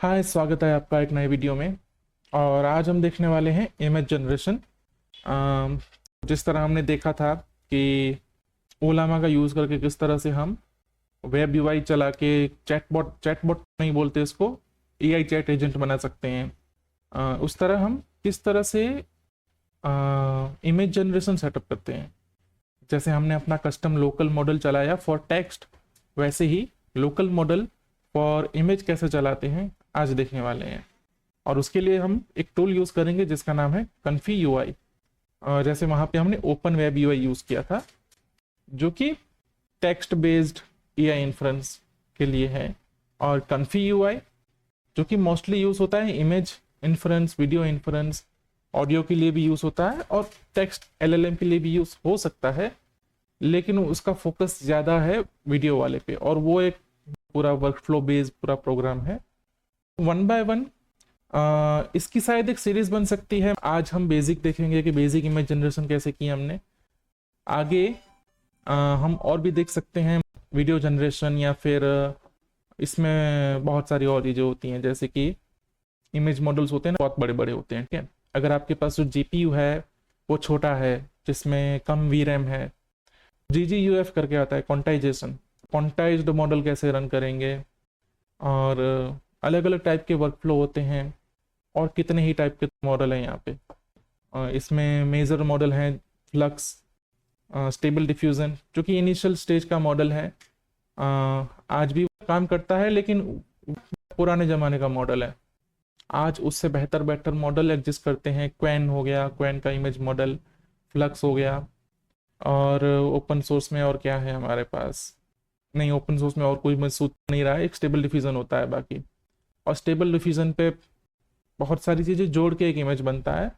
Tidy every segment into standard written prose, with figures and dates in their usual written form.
हाय, स्वागत है आपका एक नए वीडियो में। और आज हम देखने वाले हैं इमेज जनरेशन। जिस तरह हमने देखा था कि ओलामा का यूज़ करके किस तरह से हम वेब यूआई चला के चैटबॉट नहीं बोलते इसको, एआई चैट एजेंट बना सकते हैं। उस तरह हम किस तरह से इमेज जनरेशन सेटअप करते हैं। जैसे हमने अपना कस्टम लोकल मॉडल चलाया फॉर टेक्स्ट, वैसे ही लोकल मॉडल फॉर इमेज कैसे चलाते हैं आज देखने वाले हैं। और उसके लिए हम एक टूल यूज़ करेंगे जिसका नाम है कन्फी यूआई। जैसे वहाँ पे हमने ओपन वेब यूआई यूज़ किया था जो कि टेक्स्ट बेस्ड एआई इन्फ्रेंस के लिए है, और कन्फी यूआई जो कि मोस्टली यूज़ होता है image inference, video inference, audio के लिए भी यूज़ होता है और टेक्स्ट एलएलएम के लिए भी यूज़ हो सकता है, लेकिन उसका फोकस ज़्यादा है वीडियो वाले पे, और वो एक पूरा वर्कफ्लो बेस्ड पूरा प्रोग्राम है। वन बाय वन इसकी शायद एक सीरीज बन सकती है। आज हम बेसिक देखेंगे कि बेसिक इमेज जनरेशन कैसे की हमने। आगे हम और भी देख सकते हैं वीडियो जनरेशन, या फिर इसमें बहुत सारी और चीज़ें होती हैं, जैसे कि इमेज मॉडल्स होते हैं ना, बहुत बड़े बड़े होते हैं। ठीक है, अगर आपके पास जो जीपीयू है वो छोटा है, जिसमें कम वीरैम है, जीजीयूएफ करके आता है क्वांटाइजेशन, क्वांटाइज्ड मॉडल कैसे रन करेंगे, और अलग अलग टाइप के वर्कफ्लो होते हैं, और कितने ही टाइप के मॉडल हैं यहाँ पे। इसमें मेजर मॉडल हैं फ्लक्स, स्टेबल डिफ्यूजन, जो कि इनिशियल स्टेज का मॉडल है। आज भी काम करता है लेकिन पुराने ज़माने का मॉडल है। आज उससे बेहतर बेहतर मॉडल एग्जिस्ट करते हैं। क्वैन हो गया, क्वैन का इमेज मॉडल, फ्लक्स हो गया, और ओपन सोर्स में और क्या है हमारे पास, नहीं ओपन सोर्स में और कोई महसूस नहीं रहा है, एक स्टेबल डिफ्यूजन होता है बाकी। और स्टेबल डिफ्यूजन पे बहुत सारी चीज़ें जोड़ के एक इमेज बनता है।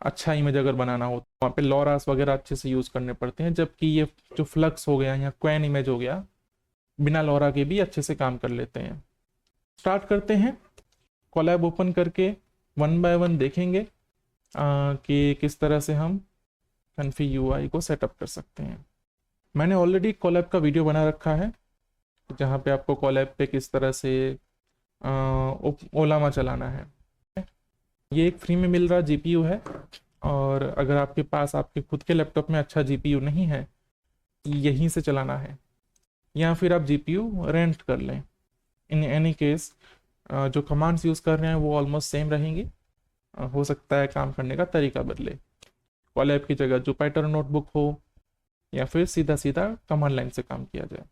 अच्छा इमेज अगर बनाना हो तो वहाँ पे लॉरास वगैरह अच्छे से यूज़ करने पड़ते हैं, जबकि ये जो फ्लक्स हो गया या क्वैन इमेज हो गया, बिना लॉरा के भी अच्छे से काम कर लेते हैं। स्टार्ट करते हैं कोलैब ओपन करके, वन बाय वन देखेंगे कि किस तरह से हम कन्फी यूआई को सेटअप कर सकते हैं। मैंने ऑलरेडी कोलैब का वीडियो बना रखा है जहाँ पे आपको कोलैब पे किस तरह से ओलामा चलाना है। ये एक फ्री में मिल रहा जीपीयू है, और अगर आपके पास आपके खुद के लैपटॉप में अच्छा जीपीयू नहीं है, यहीं से चलाना है, या फिर आप जीपीयू रेंट कर लें। इन एनी केस जो कमांड्स यूज़ कर रहे हैं वो ऑलमोस्ट सेम रहेंगी। हो सकता है काम करने का तरीका बदले, कोलैब की जगह जुपिटर नोटबुक हो, या फिर सीधा सीधा कमांड लाइन से काम किया जाए।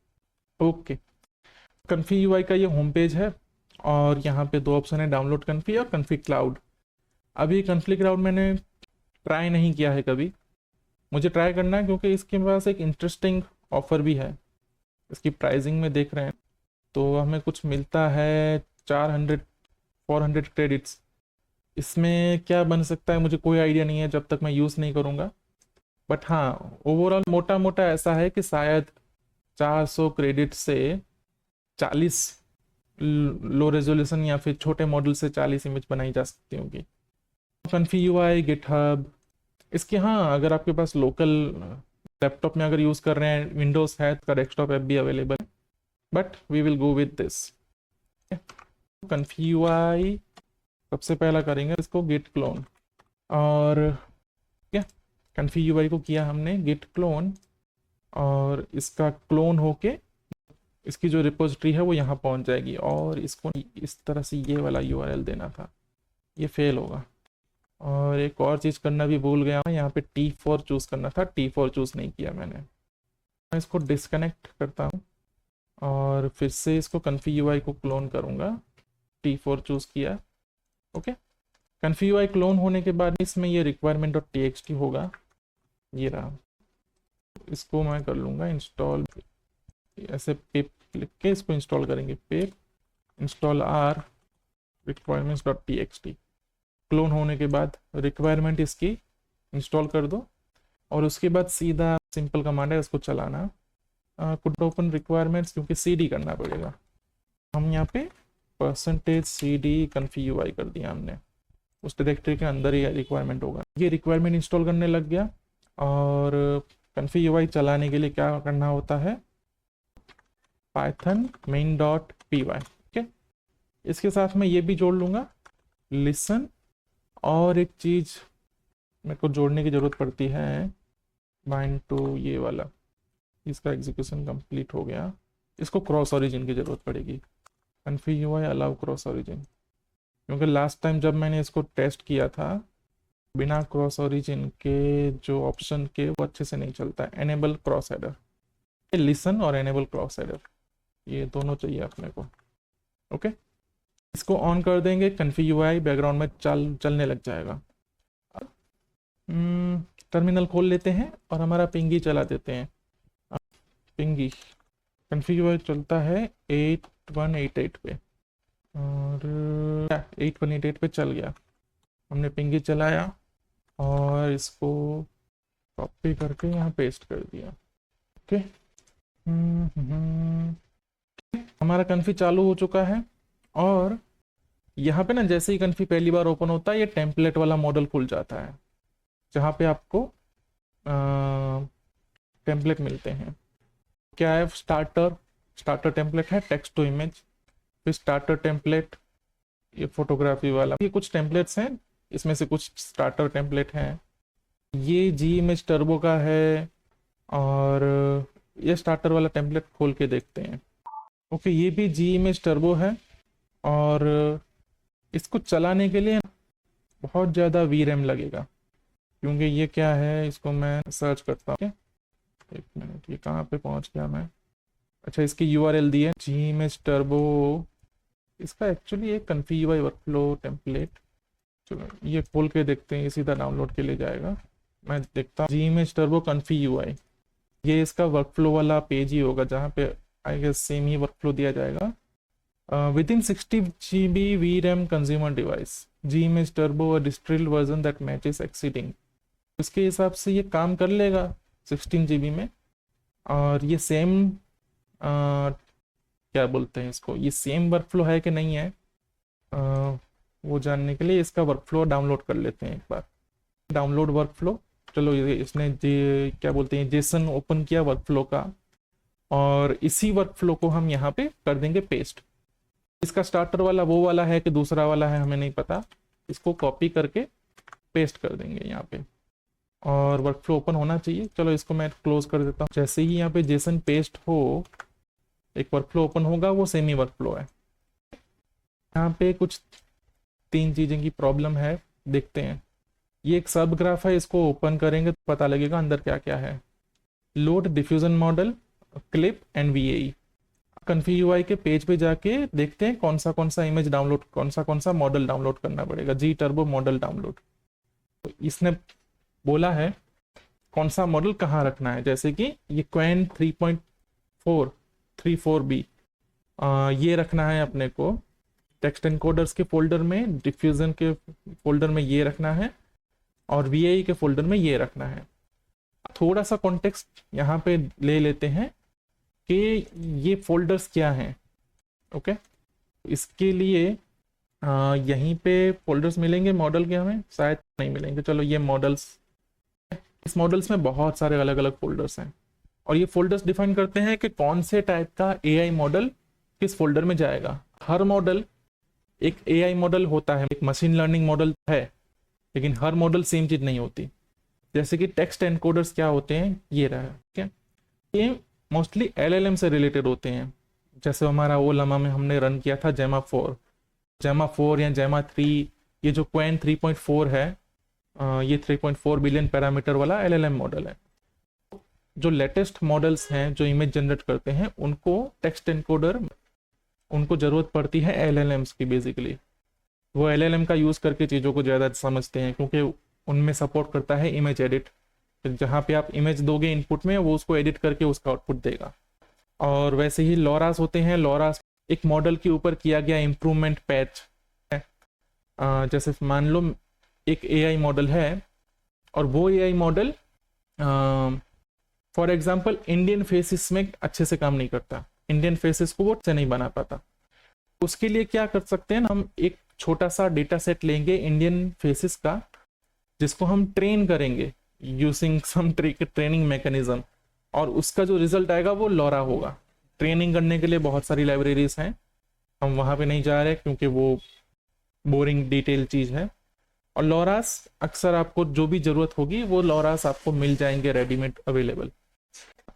ओके, कन्फी यूआई का ये होम पेज है, और यहाँ पे दो ऑप्शन है, डाउनलोड कन्फी और कन्फी क्लाउड। अभी कन्फी क्लाउड मैंने ट्राई नहीं किया है कभी, मुझे ट्राई करना है क्योंकि इसके पास एक इंटरेस्टिंग ऑफर भी है। इसकी प्राइसिंग में देख रहे हैं तो हमें कुछ मिलता है 400 क्रेडिट्स। इसमें क्या बन सकता है मुझे कोई आइडिया नहीं है जब तक मैं यूज़ नहीं करूँगा, बट हाँ ओवरऑल मोटा मोटा ऐसा है कि शायद 400 क्रेडिट से 40 लो रेजोल्यूशन या फिर छोटे मॉडल से 40 इमेज बनाई जा सकती होंगी। कन्फी यूआई, गिटहब, इसके हाँ अगर आपके पास लोकल लैपटॉप में अगर यूज़ कर रहे हैं, विंडोज़ है तो डेस्कटॉप ऐप भी अवेलेबल है, but we will go with this. Comfy UI सबसे पहला करेंगे इसको गिट क्लोन, और क्या कन्फी यूआई को किया हमने गिट क्लोन, और इसका क्लोन होके इसकी जो रिपोजिटरी है वो यहाँ पहुँच जाएगी, और इसको इस तरह से ये वाला यूआरएल देना था, ये फेल होगा। और एक और चीज़ करना भी भूल गया, यहाँ पे T4 चूज़ करना था, T4 चूज़ नहीं किया मैंने। मैं इसको डिस्कनेक्ट करता हूँ और फिर से इसको कन्फी यूआई को क्लोन करूँगा, T4 चूज़ किया। ओके, कन्फी यूआई क्लोन होने के बाद इसमें ये requirement.txt होगा, ये रहा। इसको मैं कर लूँगा इंस्टॉल, ऐसे पिप लिख के इसको इंस्टॉल करेंगे, पिप इंस्टॉल r requirements.txt। क्लोन होने के बाद रिक्वायरमेंट इसकी इंस्टॉल कर दो, और उसके बाद सीधा सिंपल कमांड है उसको चलाना, कुड ओपन रिक्वायरमेंट्स, क्योंकि cd करना पड़ेगा। हम यहाँ पे %cd कन्फी यूआई कर दिया हमने, उस डायरेक्टरी के अंदर ही रिक्वायरमेंट होगा। ये रिक्वायरमेंट इंस्टॉल करने लग गया, और कन्फी यूआई चलाने के लिए क्या करना होता है, python main.py। ओके, इसके साथ में ये भी जोड़ लूँगा, लिसन, और एक चीज़ मेरे को जोड़ने की ज़रूरत पड़ती है, बाइंड टू ये वाला, इसका एग्जीक्यूशन कंप्लीट हो गया, इसको क्रॉस ओरिजिन की ज़रूरत पड़ेगी, कन्फी UI अलाउ क्रॉस ओरिजिन, क्योंकि लास्ट टाइम जब मैंने इसको टेस्ट किया था बिना क्रॉस ओरिजिन के जो ऑप्शन के वो अच्छे से नहीं चलता। एनेबल क्रॉस हेडर, लिसन और एनेबल क्रॉस हेडर ये दोनों चाहिए अपने को। ओके, इसको ऑन कर देंगे, कन्फी UI बैकग्राउंड में चलने लग जाएगा। टर्मिनल खोल लेते हैं और हमारा पिंगी चला देते हैं। पिंगी कन्फी UI चलता है 8188 पे, और 8188 पे चल गया। हमने पिंगी चलाया और इसको कॉपी करके यहाँ पेस्ट कर दिया। ओके, हमारा कन्फी चालू हो चुका है, और यहाँ पे ना जैसे ही कन्फी पहली बार ओपन होता है ये टेम्पलेट वाला मॉडल खुल जाता है, जहाँ पे आपको टेम्पलेट मिलते हैं। क्या है, स्टार्टर टेम्पलेट है, टेक्स्ट टू इमेज, फिर स्टार्टर टेम्पलेट, ये फोटोग्राफी वाला, ये कुछ टेम्पलेट्स हैं, इसमें से कुछ स्टार्टर टेम्पलेट हैं। ये जी इमेज टर्बो का है, और ये स्टार्टर वाला टेम्पलेट खोल के देखते हैं। ओके, ये भी जी इमेज टर्बो है, और इसको चलाने के लिए बहुत ज़्यादा VRAM लगेगा, क्योंकि ये क्या है, इसको मैं सर्च करता हूँ। एक मिनट, ये कहाँ पे पहुँच गया मैं? अच्छा, इसकी URL दी है जी इमेज टर्बो, इसका एक्चुअली एक कन्फी UI वर्कफ्लो टेम्पलेट। चलो ये खोल के देखते हैं, ये सीधा डाउनलोड के लिए जाएगा। मैं देखता हूँ जी इमेज टर्बो कन्फी UI, ये इसका वर्कफ्लो वाला पेज ही होगा, जहाँ पे आई गेस सेम ही वर्कफ्लो दिया जाएगा। Within 60 GB VRAM consumer device, Z image turbo distilled version that matches exceeding, इसके हिसाब से ये काम कर लेगा 16 GB में। और ये सेम क्या बोलते हैं इसको, ये सेम वर्कफ्लो है कि नहीं है, वो जानने के लिए इसका वर्कफ्लो डाउनलोड कर लेते हैं एक बार। डाउनलोड वर्कफ्लो, चलो ये इसने क्या बोलते हैं जेसन ओपन किया वर्कफ्लो का, और इसी वर्कफ्लो को हम यहाँ पे कर देंगे पेस्ट। इसका स्टार्टर वाला वो वाला है कि दूसरा वाला है हमें नहीं पता, इसको कॉपी करके पेस्ट कर देंगे यहाँ पे, और वर्कफ्लो ओपन होना चाहिए। चलो इसको मैं क्लोज कर देता हूँ। जैसे ही यहाँ पे जेसन पेस्ट हो, एक वर्कफ्लो ओपन होगा, वो सेमी वर्कफ्लो है। यहाँ पे कुछ 3 चीज़ें की प्रॉब्लम है, देखते हैं। ये एक सब ग्राफ है, इसको ओपन करेंगे तो पता लगेगा अंदर क्या क्या है। Load diffusion model, clip and VAE। कन्फी UI के पेज पे जाके देखते हैं कौन सा इमेज डाउनलोड, कौन सा मॉडल डाउनलोड करना पड़ेगा। जी टर्बो मॉडल डाउनलोड, तो इसने बोला है कौन सा मॉडल कहाँ रखना है, जैसे कि ये क्वेन 3.434B, ये रखना है अपने को टेक्स्ट एनकोडर्स के फोल्डर में, डिफ्यूजन के फोल्डर में ये रखना है, और VAE के फोल्डर में ये रखना है। थोड़ा सा कॉन्टेक्स्ट यहाँ पे ले लेते हैं कि ये फोल्डर्स क्या हैं। ओके, इसके लिए यहीं पे फोल्डर्स मिलेंगे मॉडल के, हमें शायद नहीं मिलेंगे। चलो ये मॉडल्स, इस मॉडल्स में बहुत सारे अलग अलग फोल्डर्स हैं, और ये फोल्डर्स डिफाइन करते हैं कि कौन से टाइप का AI मॉडल किस फोल्डर में जाएगा। हर मॉडल एक AI मॉडल होता है, एक मशीन लर्निंग मॉडल है, लेकिन हर मॉडल सेम चीज़ नहीं होती। जैसे कि टेक्स्ट एनकोडर्स क्या होते हैं, ये रहा, ठीक है, ये मोस्टली LLM से रिलेटेड होते हैं। जैसे हमारा ओलामा में हमने रन किया था जेमा 4 या जेमा 3, ये जो क्वेन 3.4 है, ये 3.4 बिलियन पैरामीटर वाला LLM मॉडल है। जो लेटेस्ट मॉडल्स हैं जो इमेज जनरेट करते हैं, उनको टेक्स्ट एनकोडर, उनको ज़रूरत पड़ती है LLMs की। बेसिकली वो LLM का यूज़ करके चीज़ों को ज़्यादा समझते हैं, क्योंकि उनमें सपोर्ट करता है इमेज एडिट। जहाँ पे आप इमेज दोगे इनपुट में, वो उसको एडिट करके उसका आउटपुट देगा। और वैसे ही लॉरास होते हैं, लॉरास एक मॉडल के ऊपर किया गया इम्प्रूवमेंट पैच है। जैसे मान लो एक AI मॉडल है, और वो AI model for example Indian faces में अच्छे से काम नहीं करता, इंडियन फेसेस को वो अच्छे नहीं बना पाता। उसके लिए क्या कर सकते हैं, हम एक छोटा सा डेटा सेट लेंगे इंडियन फेसेस का, जिसको हम ट्रेन करेंगे यूजिंग सम ट्रेनिंग मैकेनिज्म, और उसका जो रिजल्ट आएगा वो लॉरा होगा। ट्रेनिंग करने के लिए बहुत सारी लाइब्रेरीज हैं, हम वहाँ पे नहीं जा रहे क्योंकि वो बोरिंग डिटेल चीज़ है। और लॉरास अक्सर आपको जो भी ज़रूरत होगी वो लॉरास आपको मिल जाएंगे रेडीमेड अवेलेबल।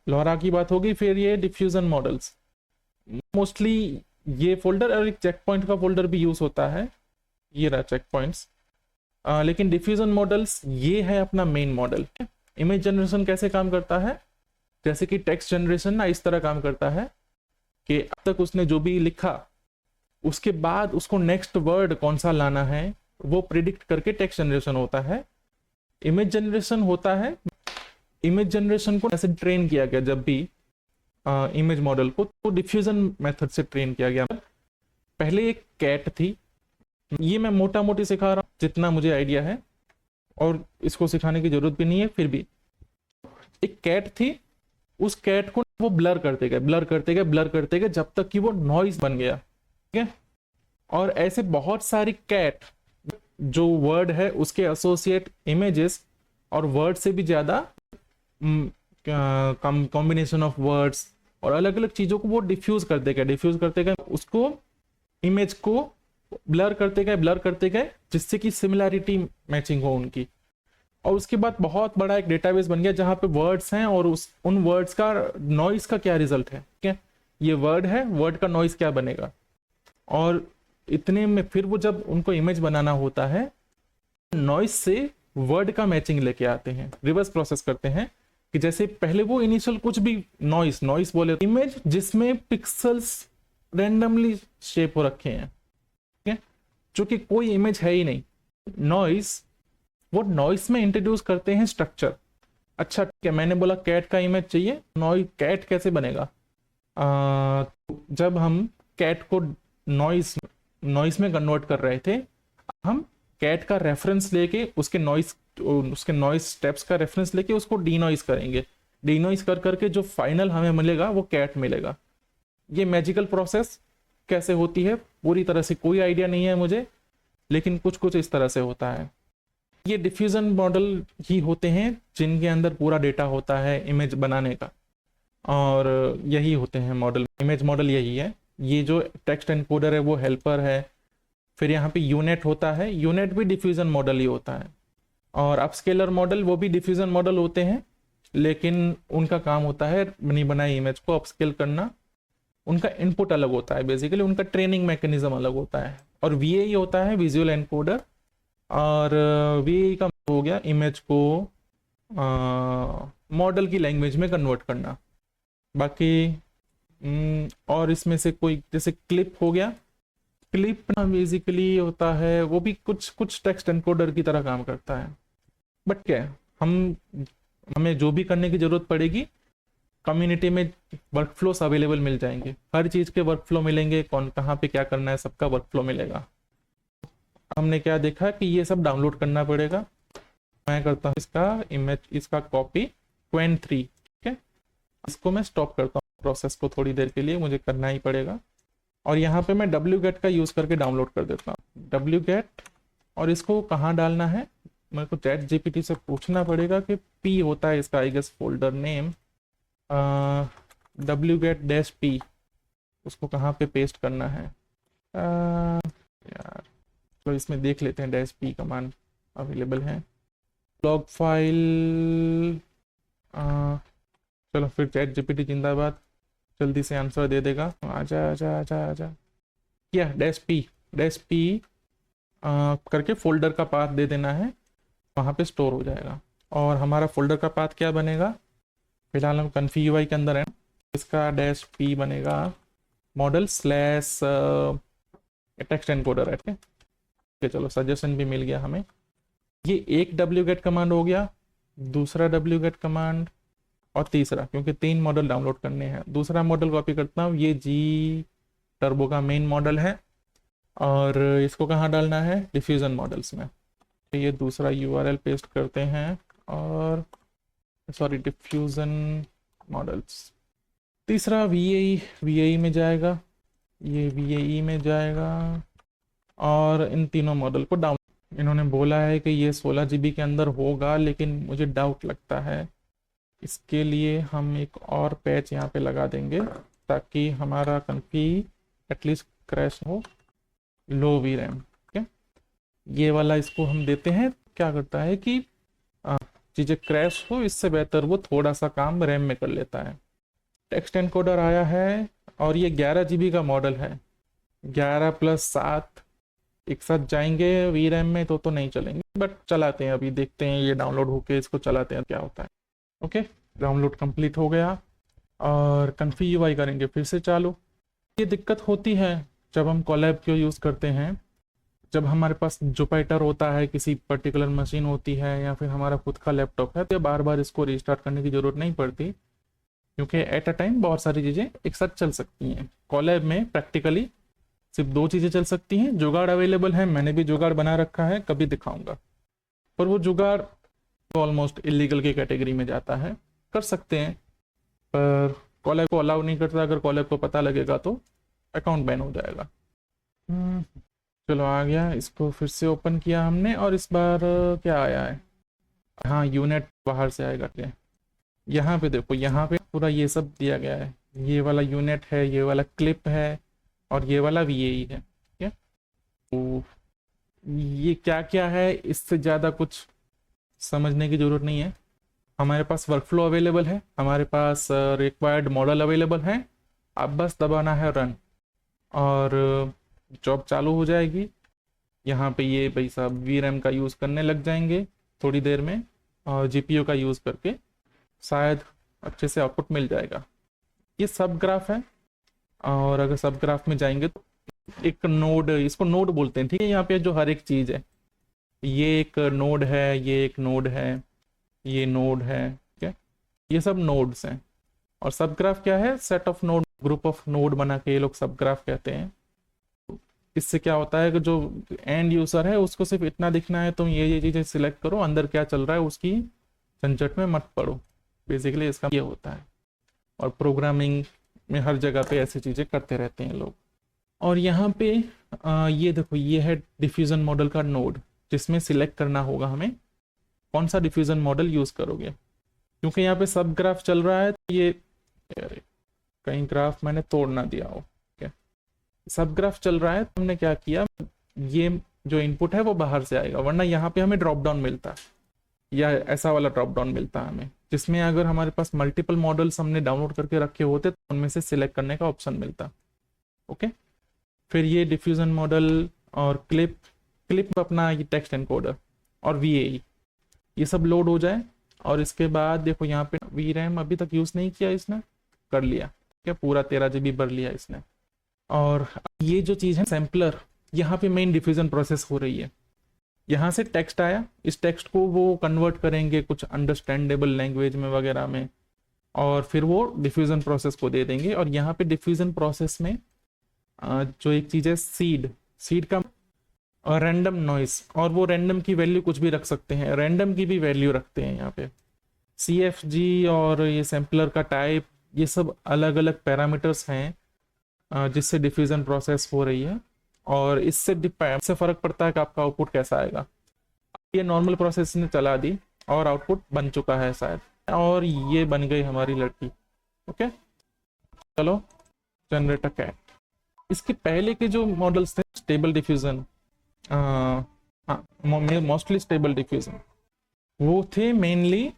लॉरा की बात होगी। फिर ये डिफ्यूज़न मॉडल्स, मोस्टली ये फोल्डर और एक चेक पॉइंट का फोल्डर भी यूज़ होता है, ये रहा चेक पॉइंट्स। लेकिन डिफ्यूज़न मॉडल्स ये है अपना मेन मॉडल। इमेज जनरेशन कैसे काम करता है, जैसे कि टेक्स्ट जनरेशन ना इस तरह काम करता है कि अब तक उसने जो भी लिखा उसके बाद उसको नेक्स्ट वर्ड कौन सा लाना है वो प्रिडिक्ट करके टेक्स्ट जनरेशन होता है। इमेज जनरेशन होता है, इमेज जनरेशन को ऐसे ट्रेन किया गया जब भी इमेज मॉडल को, तो डिफ्यूजन मेथड से ट्रेन किया गया। पहले एक कैट थी, ये मैं मोटा मोटी सिखा रहा हूँ जितना मुझे आइडिया है, और इसको सिखाने की जरूरत भी नहीं है। फिर भी एक कैट थी, उस कैट को वो ब्लर करते गए, ब्लर करते गए, ब्लर करते गए जब तक कि वो नॉइज बन गया, ठीक है। और ऐसे बहुत सारी कैट जो वर्ड है उसके एसोसिएट इमेजेस और वर्ड से भी ज्यादा कॉम्बिनेशन ऑफ वर्ड्स और अलग अलग चीजों को वो डिफ्यूज करते गए, डिफ्यूज करते गए, उसको इमेज को ब्लर करते गए, ब्लर करते गए, जिससे कि सिमिलैरिटी मैचिंग हो उनकी। और उसके बाद बहुत बड़ा एक डेटाबेस बन गया जहां पे वर्ड्स हैं और उन वर्ड्स का नॉइस का क्या रिजल्ट है, ठीक है। ये वर्ड है, वर्ड का नॉइस क्या बनेगा। और इतने में फिर वो जब उनको इमेज बनाना होता है, नॉइस से वर्ड का मैचिंग लेके आते हैं, रिवर्स प्रोसेस करते हैं कि जैसे पहले वो इनिशियल कुछ भी नॉइस नॉइस बोले, इमेज जिसमें पिक्सल्स रैंडमली शेप हो रखे हैं, ठीक है, जो कि कोई इमेज है ही नहीं, नॉइस, वो नॉइस में इंट्रोड्यूस करते हैं स्ट्रक्चर। अच्छा ठीक है, मैंने बोला कैट का इमेज चाहिए, नॉइस कैट कैसे बनेगा। जब हम कैट को नॉइस में कन्वर्ट कर रहे थे, हम कैट का रेफरेंस लेके उसके नॉइस स्टेप्स का रेफरेंस लेके उसको डीनॉइस करेंगे, डीनॉइस कर करके जो फाइनल हमें मिलेगा वो कैट मिलेगा। ये मैजिकल प्रोसेस कैसे होती है पूरी तरह से कोई आइडिया नहीं है मुझे, लेकिन कुछ कुछ इस तरह से होता है। ये डिफ्यूजन मॉडल ही होते हैं जिनके अंदर पूरा डेटा होता है इमेज बनाने का, और यही होते हैं मॉडल, इमेज मॉडल यही है। ये जो टेक्स्ट एनकोडर है वो हेल्पर है। फिर यहाँ पे यूनेट होता है, यूनेट भी डिफ्यूजन मॉडल ही होता है। और अपस्केलर मॉडल वो भी डिफ्यूजन मॉडल होते हैं, लेकिन उनका काम होता है बनी बनाई इमेज को अपस्केल करना। उनका इनपुट अलग होता है, बेसिकली उनका ट्रेनिंग मैकेनिज्म अलग होता है। और वीए होता है विजुअल एनकोडर, और वीए का हो गया इमेज को मॉडल की लैंग्वेज में कन्वर्ट करना। बाकी और इसमें से कोई जैसे क्लिप हो गया, क्लिप ना बेसिकली होता है, वो भी कुछ कुछ टेक्स्ट एनकोडर की तरह काम करता है। बट क्या है, हमें जो भी करने की जरूरत पड़ेगी, कम्युनिटी में वर्कफ्लोस अवेलेबल मिल जाएंगे, हर चीज़ के वर्कफ्लो मिलेंगे, कौन कहाँ पे क्या करना है सबका वर्कफ्लो मिलेगा। हमने क्या देखा कि ये सब डाउनलोड करना पड़ेगा। मैं करता हूँ इसका इमेज, इसका कॉपी Qwen3, ठीक है। इसको मैं स्टॉप करता हूँ प्रोसेस को थोड़ी देर के लिए, मुझे करना ही पड़ेगा। और यहाँ पे मैं wget का यूज़ करके डाउनलोड कर देता हूँ, wget। और इसको कहाँ डालना है, मेरे को ChatGPT से पूछना पड़ेगा कि p होता है इसका I guess folder name, wget-p, उसको कहाँ पे पेस्ट करना है। यार तो इसमें देख लेते हैं, -p कमांड अवेलेबल है, लॉग फाइल। चलो फिर ChatGPT जिंदाबाद, जल्दी से आंसर दे देगा। आजा आजा आजा आजा, क्या -p करके फोल्डर का पाथ दे देना है, वहाँ पे स्टोर हो जाएगा। और हमारा फोल्डर का पाथ क्या बनेगा, फिलहाल हम config के अंदर है, इसका -p बनेगा मॉडल स्लैश टेक्स्ट एनकोडर है, ठीक है। चलो सजेशन भी मिल गया हमें। ये एक wget कमांड हो गया, दूसरा wget कमांड, और तीसरा, क्योंकि 3 मॉडल डाउनलोड करने हैं, दूसरा मॉडल कॉपी करता हूँ, ये जी टर्बो का मेन मॉडल है, और इसको कहाँ डालना है, डिफ्यूजन मॉडल्स में। तो ये दूसरा URL पेस्ट करते हैं, और सॉरी डिफ्यूजन मॉडल्स। तीसरा VAE में जाएगा, ये VAE में जाएगा, और इन तीनों मॉडल को डाउन, इन्होंने बोला है कि ये 16 GB के अंदर होगा, लेकिन मुझे डाउट लगता है। इसके लिए हम एक और पैच यहाँ पे लगा देंगे ताकि हमारा कन्फी एटलीस्ट क्रैश हो, लो वी रैम। ठीक है, ये वाला इसको हम देते हैं, क्या करता है कि चीज़ें क्रैश हो, इससे बेहतर वो थोड़ा सा काम रैम में कर लेता है। टेक्स्ट एनकोडर आया है और ये 11 GB का मॉडल है। 11+7 एक साथ जाएंगे वी रैम में तो नहीं चलेंगे, बट चलाते हैं, अभी देखते हैं ये डाउनलोड होके इसको चलाते हैं क्या होता है। ओके, डाउनलोड कंप्लीट हो गया और कन्फी यूआई करेंगे फिर से चालू। ये दिक्कत होती है जब हम कोलैब को यूज़ करते हैं, जब हमारे पास जुपिटर होता है, किसी पर्टिकुलर मशीन होती है या फिर हमारा खुद का लैपटॉप है, तो बार बार इसको रिस्टार्ट करने की ज़रूरत नहीं पड़ती, क्योंकि एट अ टाइम बहुत सारी चीज़ें एक साथ चल सकती हैं। कोलैब में प्रैक्टिकली सिर्फ 2 चीज़ें चल सकती हैं। जुगाड़ अवेलेबल है, मैंने भी जुगाड़ बना रखा है, कभी दिखाऊंगा, पर वो जुगाड़ ऑलमोस्ट इलीगल की कैटेगरी में जाता है। कर सकते हैं पर कोलैब को अलाउ नहीं करता, अगर कोलैब को पता लगेगा तो अकाउंट बैन हो जाएगा। चलो आ गया, इसको फिर से ओपन किया हमने और इस बार क्या आया है, हाँ यूनिट बाहर से आएगा। क्या यहाँ पे देखो, यहाँ पे पूरा ये सब दिया गया है, ये वाला यूनिट है, ये वाला क्लिप है और ये वाला VAE है। ठीक है, तो ये क्या क्या है इससे ज़्यादा कुछ समझने की ज़रूरत नहीं है। हमारे पास वर्कफ्लो अवेलेबल है, हमारे पास रिक्वायर्ड मॉडल अवेलेबल है, अब बस दबाना है रन और जॉब चालू हो जाएगी। यहाँ पे ये भाई साहब VRAM का यूज़ करने लग जाएंगे थोड़ी देर में और GPU का यूज़ करके शायद अच्छे से आउटपुट मिल जाएगा। ये सब ग्राफ है और अगर सब ग्राफ में जाएंगे तो एक नोड, इसको नोड बोलते हैं। ठीक है, यहाँ पे जो हर एक चीज़ है, ये एक नोड है, ये एक नोड है, ये नोड है। ठीक है, ये सब नोड्स हैं। और सब ग्राफ क्या है, set of node, group of node बना के ये लोग सब ग्राफ कहते हैं। इससे क्या होता है कि जो एंड यूजर है उसको सिर्फ इतना दिखना है, तुम ये चीज़ें सिलेक्ट करो, अंदर क्या चल रहा है उसकी झंझट में मत पड़ो। बेसिकली इसका ये होता है। और प्रोग्रामिंग में हर जगह पे ऐसी चीज़ें करते रहते हैं लोग। और यहाँ पे ये देखो, ये है डिफ्यूज़न मॉडल का नोड, जिसमें सिलेक्ट करना होगा हमें कौन सा डिफ्यूज़न मॉडल यूज़ करोगे। क्योंकि यहाँ पे सब ग्राफ चल रहा है, तो ये कहीं ग्राफ मैंने तोड़ ना दिया हो। क्या सब ग्राफ चल रहा है, तो हमने क्या किया, ये जो इनपुट है वो बाहर से आएगा, वरना यहाँ पे हमें ड्रॉप डाउन मिलता है या ऐसा वाला ड्रॉप डाउन मिलता है हमें, जिसमें अगर हमारे पास मल्टीपल मॉडल्स हमने डाउनलोड करके रखे होते तो उनमें से सिलेक्ट करने का ऑप्शन मिलता। ओके, फिर ये डिफ्यूज़न मॉडल और क्लिप अपना ये टेक्स्ट एनकोडर और VAE ये सब लोड हो जाए। और इसके बाद देखो यहाँ पे VRAM अभी तक यूज़ नहीं किया इसने, कर लिया। क्या पूरा 13 GB भर लिया इसने। और ये जो चीज़ है सैम्पलर, यहाँ पे मेन डिफ्यूज़न प्रोसेस हो रही है। यहाँ से टेक्स्ट आया, इस टेक्स्ट को वो कन्वर्ट करेंगे कुछ अंडरस्टैंडेबल लैंग्वेज में वगैरह में, और फिर वो डिफ्यूज़न प्रोसेस को दे देंगे। और यहाँ पे डिफ्यूज़न प्रोसेस में जो एक चीज़ है सीड का रैंडम नॉइस, और वो रैंडम की वैल्यू कुछ भी रख सकते हैं, रैंडम की भी वैल्यू रखते हैं यहाँ पे। CFG और ये सैम्पलर का टाइप, ये सब अलग अलग पैरामीटर्स हैं जिससे डिफ्यूज़न प्रोसेस हो रही है, और इससे फ़र्क पड़ता है कि आपका आउटपुट कैसा आएगा। ये नॉर्मल प्रोसेस ने चला दी और आउटपुट बन चुका है शायद, और ये बन गई हमारी लड़की। ओके, चलो जनरेट अ कैट। इसके पहले के जो मॉडल्स थे, stable diffusion, mostly stable diffusion, वो थे मेनली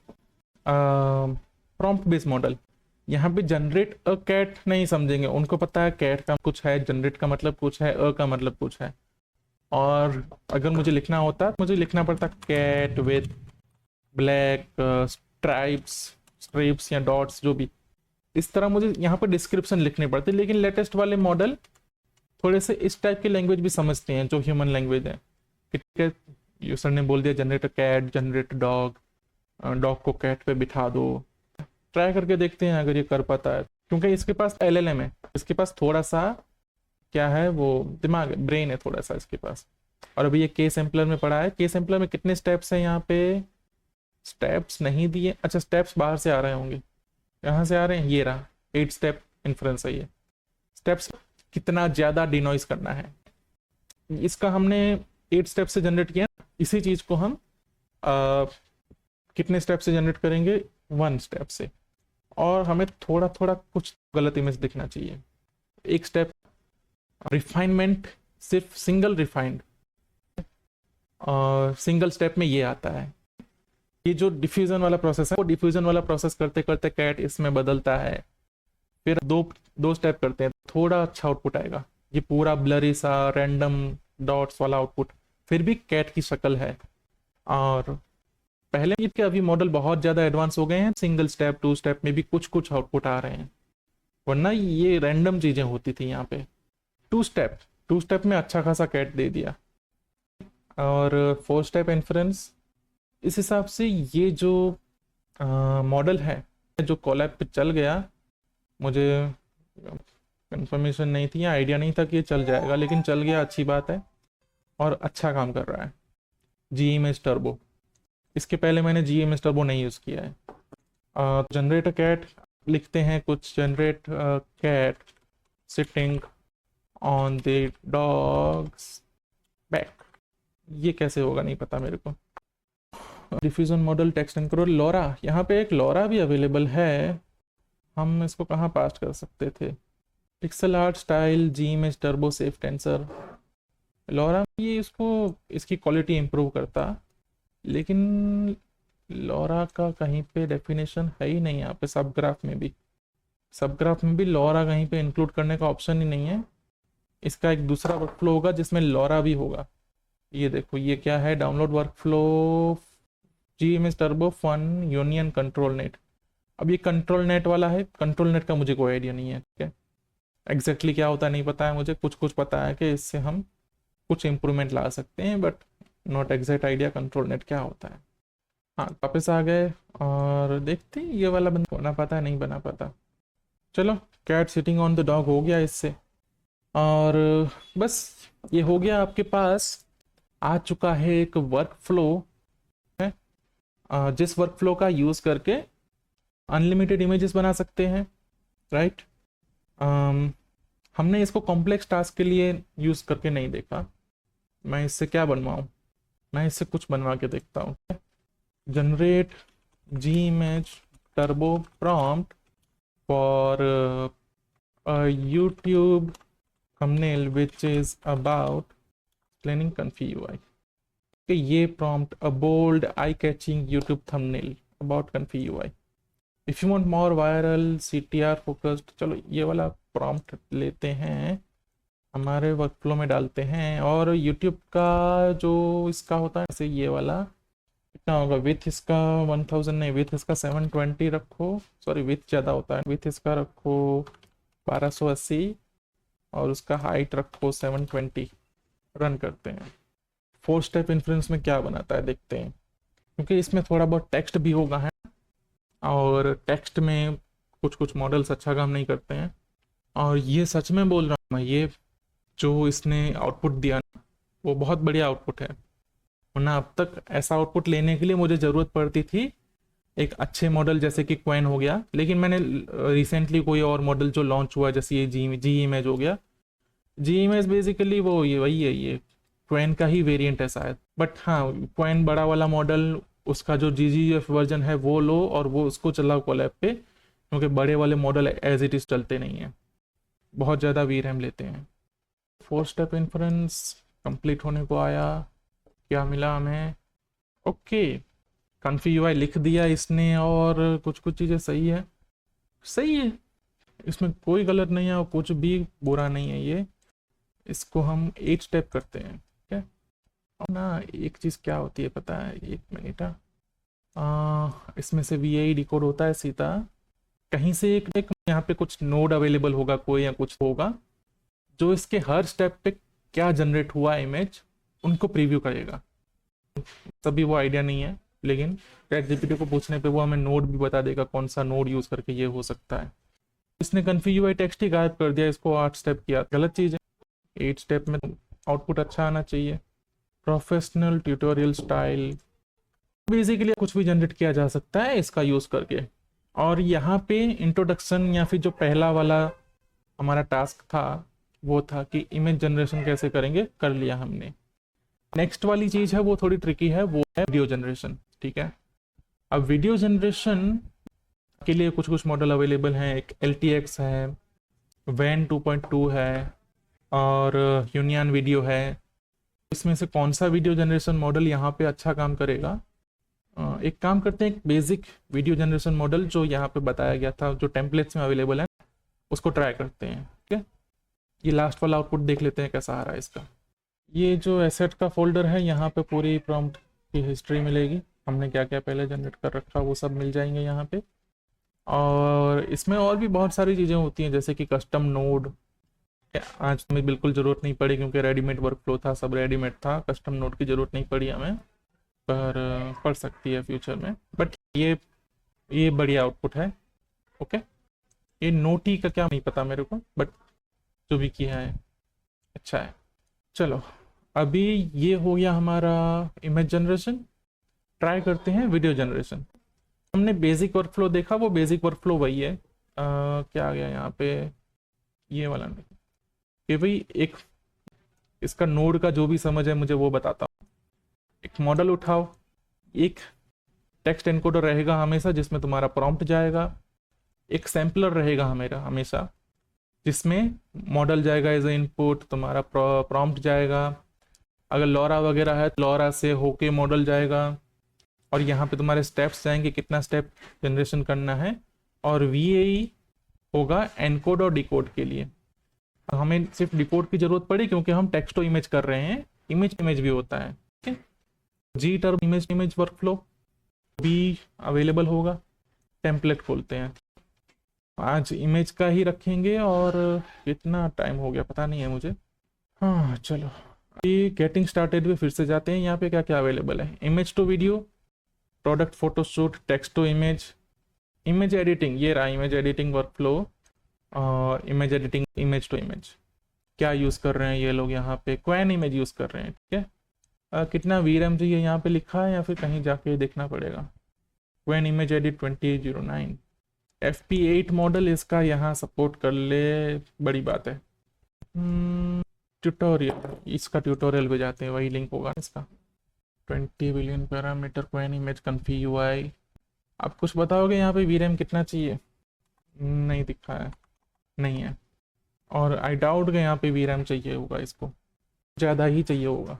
प्रॉम्प्ट बेस्ड मॉडल। यहाँ पे जनरेट अ कैट नहीं समझेंगे, उनको पता है कैट का कुछ है, जनरेट का मतलब कुछ है, अ का मतलब कुछ है। और अगर मुझे लिखना होता तो मुझे लिखना पड़ता कैट विथ ब्लैक स्ट्राइप्स या डॉट्स, जो भी इस तरह मुझे यहाँ पर डिस्क्रिप्शन लिखने पड़ते। लेकिन लेटेस्ट वाले मॉडल थोड़े से इस टाइप की लैंग्वेज भी समझते हैं, जो ह्यूमन लैंग्वेज है। ठीक है, यूजर ने बोल दिया generate a cat, generate dog, dog को कैट पे बिठा दो। ट्राई करके देखते हैं अगर ये कर पाता है, क्योंकि इसके पास LLM है, इसके पास थोड़ा सा क्या है, वो दिमाग, ब्रेन है थोड़ा सा इसके पास। और अभी ये के सैम्पलर में पड़ा है। के सैम्पलर में कितने स्टेप्स हैं, यहाँ पे स्टेप्स नहीं दिए। अच्छा, स्टेप्स बाहर से आ रहे होंगे, यहाँ से आ रहे हैं, ये रहा 8 स्टेप इन्फ्रेंस है। ये स्टेप्स कितना ज़्यादा डिनॉइस करना है, इसका हमने 8 स्टेप से जनरेट किया। इसी चीज़ को हम कितने स्टेप से जनरेट करेंगे, 1 स्टेप से। और हमें थोड़ा थोड़ा कुछ गलत इमेज दिखना चाहिए। एक स्टेप रिफाइनमेंट सिर्फ सिंगल रिफाइंड और सिंगल स्टेप में ये आता है। ये जो डिफ्यूजन वाला प्रोसेस है वो डिफ्यूजन वाला प्रोसेस करते करते कैट इसमें बदलता है, फिर दो दो स्टेप करते हैं, थोड़ा अच्छा आउटपुट आएगा। ये पूरा ब्लरी सा रैंडम डॉट्स वाला आउटपुट फिर भी कैट की शक्ल है। और पहले इसके अभी मॉडल बहुत ज़्यादा एडवांस हो गए हैं, सिंगल स्टेप टू स्टेप में भी कुछ कुछ आउटपुट आ रहे हैं, वरना ये रैंडम चीज़ें होती थी। यहाँ पे टू स्टेप में अच्छा खासा कैट दे दिया। और 4 स्टेप इन्फ्रेंस, इस हिसाब से ये जो मॉडल है जो कोलैब पे चल गया, मुझे कंफर्मेशन नहीं थी या आइडिया नहीं था कि ये चल जाएगा, लेकिन चल गया, अच्छी बात है और अच्छा काम कर रहा है। जी इमेज टर्बो, इसके पहले मैंने जी इमेज टर्बो नहीं यूज़ किया है। जनरेट अ कैट लिखते हैं कुछ, generate cat sitting on the dog's back, ये कैसे होगा नहीं पता मेरे को। डिफ्यूजन मॉडल टेक्स्ट एंड करो लॉरा, यहाँ पे एक लॉरा भी अवेलेबल है, हम इसको कहाँ पास्ट कर सकते थे, pixel art style Z image turbo safe tensor LoRA, ये इसको इसकी क्वालिटी इम्प्रूव करता, लेकिन लॉरा का कहीं पे डेफिनेशन है ही नहीं। यहाँ पे सब ग्राफ में भी लॉरा कहीं पे इंक्लूड करने का ऑप्शन ही नहीं है। इसका एक दूसरा वर्कफ्लो होगा जिसमें लॉरा भी होगा। ये देखो, ये क्या है, download workflow Z image turbo fun union control net. अब ये कंट्रोल नेट वाला है, कंट्रोल नेट का मुझे कोई आइडिया नहीं है, ठीक है, एग्जैक्टली क्या होता है नहीं पता है मुझे, कुछ कुछ पता है कि इससे हम कुछ इम्प्रूवमेंट ला सकते हैं, but not exact idea control net क्या होता है। हाँ, वापस आ गए और देखते हैं ये वाला बना पाता है नहीं बना पाता। चलो, cat sitting on the dog हो गया इससे, और बस ये हो गया, आपके पास आ चुका है एक वर्क फ्लो है, जिस वर्क फ्लो का यूज़ करके अनलिमिटेड इमेजेस बना सकते हैं, राइट। हमने इसको कॉम्प्लेक्स टास्क के लिए यूज़ करके नहीं देखा। मैं इससे क्या बनवाऊँ, मैं इससे कुछ बनवा के देखता हूँ। Generate Z image turbo prompt for YouTube thumbnail which is about explaining Comfy UI। कि ये prompt a bold eye catching YouTube thumbnail about Comfy UI if you want more viral CTR focused. चलो ये वाला prompt लेते हैं, हमारे workflow में डालते हैं, और यूट्यूब का जो इसका होता है जैसे ये वाला कितना होगा, विथ इसका 1000 नहीं, विथ इसका 720 रखो, सॉरी विथ ज़्यादा होता है, विथ इसका रखो 1280 और उसका हाइट रखो 720। रन करते हैं, 4 स्टेप इन्फ्लुएंस में क्या बनाता है देखते हैं, क्योंकि इसमें थोड़ा बहुत टेक्स्ट भी होगा है, और टेक्स्ट में कुछ कुछ मॉडल्स अच्छा काम नहीं करते हैं। और ये सच में बोल रहा हूँ मैं, ये जो इसने आउटपुट दिया ना, वो बहुत बढ़िया आउटपुट है, वरना अब तक ऐसा आउटपुट लेने के लिए मुझे ज़रूरत पड़ती थी एक अच्छे मॉडल जैसे कि क्वेन हो गया, लेकिन मैंने रिसेंटली कोई और मॉडल जो लॉन्च हुआ है जैसे ये जी इमेज हो गया, जी इमेज बेसिकली वो ये वही है, ये क्वेन का ही वेरिएंट है शायद, बट हाँ क्वेन बड़ा वाला मॉडल, उसका जो GGF वर्जन है वो लो और वो उसको चलाओ कोलैब पे, क्योंकि बड़े वाले मॉडल एज इट इज़ चलते नहीं हैं, बहुत ज़्यादा VRAM लेते हैं। 4 स्टेप इन्फ्रेंस कंप्लीट होने को आया, क्या मिला हमें, ओके कन्फी UI लिख दिया इसने, और कुछ कुछ चीज़ें सही है, सही है, इसमें कोई गलत नहीं है और कुछ भी बुरा नहीं है। ये इसको हम 8 स्टेप करते हैं, ठीक है। और ना एक चीज़ क्या होती है पता है, 1 मिनट, इसमें से VAE डिकोड होता है सीधा, कहीं से एक यहाँ पे कुछ नोड अवेलेबल होगा कोई या कुछ होगा जो इसके हर स्टेप पे क्या जनरेट हुआ इमेज उनको प्रीव्यू करेगा। तभी वो आइडिया नहीं है, लेकिन ChatGPT को पूछने पे वो हमें नोड भी बता देगा कौन सा नोड यूज़ करके ये हो सकता है। इसने कन्फी UI टेक्स्ट ही गायब कर दिया, इसको 8 स्टेप किया, गलत चीज़ है। 8 स्टेप में आउटपुट अच्छा आना चाहिए। प्रोफेशनल ट्यूटोरियल स्टाइल, बेसिकली कुछ भी जनरेट किया जा सकता है इसका यूज़ करके। और यहाँ पे इंट्रोडक्शन या फिर जो पहला वाला हमारा टास्क था वो था कि इमेज जनरेशन कैसे करेंगे, कर लिया हमने। नेक्स्ट वाली चीज़ है वो थोड़ी ट्रिकी है, वो है वीडियो जनरेशन, ठीक है। अब वीडियो जनरेशन के लिए कुछ कुछ मॉडल अवेलेबल हैं, एक LTX है, वैन 2.2 है, और यूनियन वीडियो है। इसमें से कौन सा वीडियो जनरेशन मॉडल यहाँ पे अच्छा काम करेगा? एक काम करते हैं, एक बेसिक वीडियो जनरेशन मॉडल जो यहाँ पे बताया गया था, जो टेम्पलेट्स में अवेलेबल है, उसको ट्राई करते हैं। ठीक है, ये लास्ट वाला आउटपुट देख लेते हैं कैसा आ रहा है इसका। ये जो एसेट का फोल्डर है, यहाँ पे पूरी प्रॉम्प्ट की हिस्ट्री मिलेगी, हमने क्या क्या पहले जनरेट कर रखा वो सब मिल जाएंगे यहाँ पे। और इसमें और भी बहुत सारी चीज़ें होती हैं, जैसे कि कस्टम नोड। आज हमें बिल्कुल ज़रूरत नहीं पड़ी क्योंकि रेडीमेड वर्कफ्लो था, सब रेडीमेड था, कस्टम नोड की ज़रूरत नहीं पड़ी हमें, पर पड़ सकती है फ्यूचर में। बट ये बढ़िया आउटपुट है। ओके, ये नोटी का क्या नहीं पता मेरे को, बट जो भी किया है अच्छा है। चलो, अभी ये हो गया हमारा इमेज जनरेशन। ट्राई करते हैं वीडियो जनरेशन। हमने बेसिक वर्कफ्लो देखा, वो बेसिक वर्कफ्लो वही है। क्या आ गया यहाँ पे, ये वाला नहीं कि भाई एक इसका नोड का जो भी समझ है मुझे वो बताता हूँ। एक मॉडल उठाओ, एक टेक्स्ट एनकोडर रहेगा हमेशा जिसमें तुम्हारा प्रॉम्प्ट जाएगा, एक सैम्पलर रहेगा हमेशा जिसमें मॉडल जाएगा एज ए इनपुट, तुम्हारा प्रॉम्प्ट जाएगा। अगर लॉरा वगैरह है तो लॉरा से होके मॉडल जाएगा, और यहाँ पे तुम्हारे स्टेप्स जाएंगे, कितना स्टेप जनरेशन करना है। और VAE होगा एनकोड और डिकोड के लिए। हमें सिर्फ डिकोड की जरूरत पड़ी क्योंकि हम टेक्स्ट टू इमेज कर रहे हैं, इमेज भी होता है। ठीक है, जी टर्ब इमेज वर्कफ्लो भी अवेलेबल होगा। टेम्पलेट खोलते हैं, आज इमेज का ही रखेंगे, और कितना टाइम हो गया पता नहीं है मुझे। हाँ चलो, ये गेटिंग स्टार्टेड में फिर से जाते हैं। यहाँ पे क्या क्या अवेलेबल है, image to video, product photoshoot, text to image, image editing, ये रहा इमेज एडिटिंग वर्कफ्लो, और image editing image to image. क्या यूज़ कर रहे हैं ये लोग, यहाँ पे क्वैन इमेज यूज़ कर रहे हैं। ठीक है, कितना VRAM चाहिए यहाँ पे लिखा है, या फिर कहीं जाके देखना पड़ेगा। Coin image edit 2809, FP8 model इसका यहाँ सपोर्ट कर ले, बड़ी बात है। ट्यूटोरियल, इसका ट्यूटोरियल भी जाते हैं, वही लिंक होगा इसका। 20 billion parameter Qwen image Comfy UI। आप कुछ बताओगे यहाँ पे VRAM कितना चाहिए? नहीं दिखा है, नहीं है। और आई डाउट कि यहाँ पे VRAM चाहिए होगा, इसको ज़्यादा ही चाहिए होगा।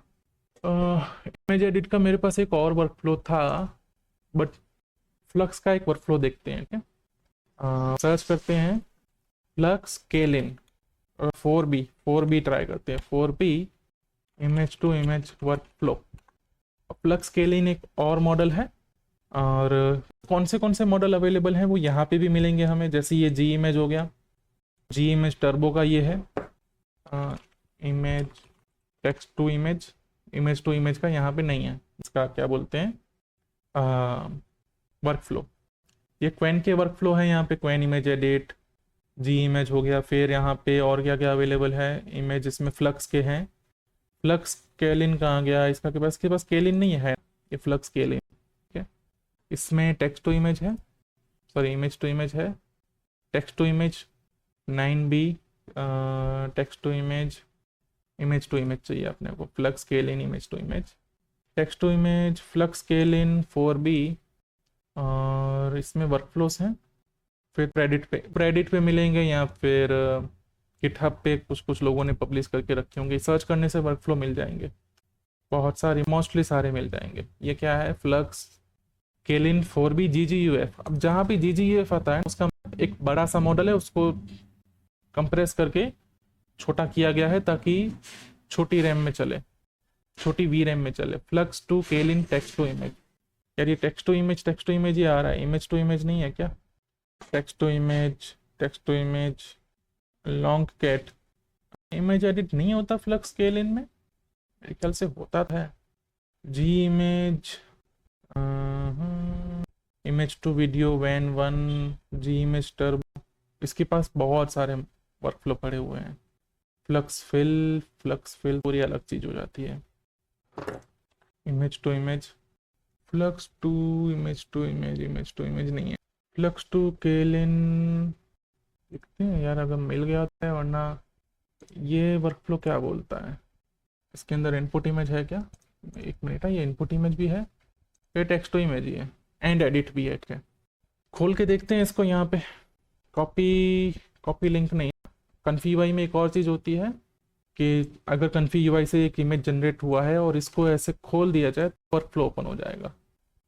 इमेज एडिट का मेरे पास एक और वर्कफ्लो था, बट फ्लक्स का एक वर्कफ्लो देखते हैं। क्या सर्च करते हैं, फ्लक्स केलिन 4B ट्राई करते हैं। 4B image to image workflow. Flux Klein एक और मॉडल है, और कौन से मॉडल अवेलेबल हैं वो यहाँ पे भी मिलेंगे हमें। जैसे ये जी इमेज हो गया, जी इमेज टर्बो का ये है। Image text to image, image to image का यहाँ पे नहीं है, इसका क्या बोलते हैं वर्कफ्लो। ये क्वैन के वर्कफ्लो है, यहाँ पे क्वैन इमेज एडिट, जी इमेज हो गया। फिर यहाँ पे और क्या क्या अवेलेबल है इमेज, इसमें फ्लक्स के हैं। फ्लक्स केलिन कहाँ गया, इसके पास केलिन नहीं है, ये फ्लक्स केलिन। ठीक है, इसमें टेक्स्ट टू इमेज है, सॉरी इमेज टू इमेज है। Text to image 9B, text to image, image to image चाहिए अपने को। Flux Klein image to image, text to image, Flux Klein 4B। और इसमें वर्कफ्लोस हैं। फिर प्रेडिट पे मिलेंगे, या फिर गिटहब पे कुछ लोगों ने पब्लिश करके रखे होंगे। सर्च करने से वर्कफ्लो मिल जाएंगे, बहुत सारे, मोस्टली सारे मिल जाएंगे। ये क्या है, फ्लक्स केलिन 4B GGUF। अब जहाँ भी GGUF आता है उसका एक बड़ा सा मॉडल है, उसको कंप्रेस करके छोटा किया गया है ताकि छोटी रैम में चले, छोटी VRAM में चले। Flux two Klein text to image, यार ये टेक्स्ट टू इमेज ही आ रहा है, इमेज टू इमेज नहीं है क्या? Text to image long cat. Image edit नहीं होता फ्लक्स केलिन में, मेरे ख्याल से होता था। Z image, image to video Wan 1, Z image turbo. इसके पास बहुत सारे वर्कफ्लो पड़े हुए हैं। फ्लक्स फिल पूरी अलग चीज़ हो जाती है। Image to image, flux to image नहीं है। फ्लक्स टू केलिन देखते हैं यार, अगर मिल गया तो है, वरना ये वर्कफ्लो क्या बोलता है। इसके अंदर इनपुट इमेज है क्या? एक मिनट है, ये इनपुट इमेज भी है, ये टेक्स्ट टू इमेज ही है, एंड एडिट भी है। क्या खोल के देखते हैं इसको। यहाँ पे कॉपी लिंक नहीं, कन्फी वाई में एक और चीज़ होती है, कि अगर कन्फी यूआई से एक इमेज जनरेट हुआ है और इसको ऐसे खोल दिया जाए तो वर्क फ्लो ओपन हो जाएगा,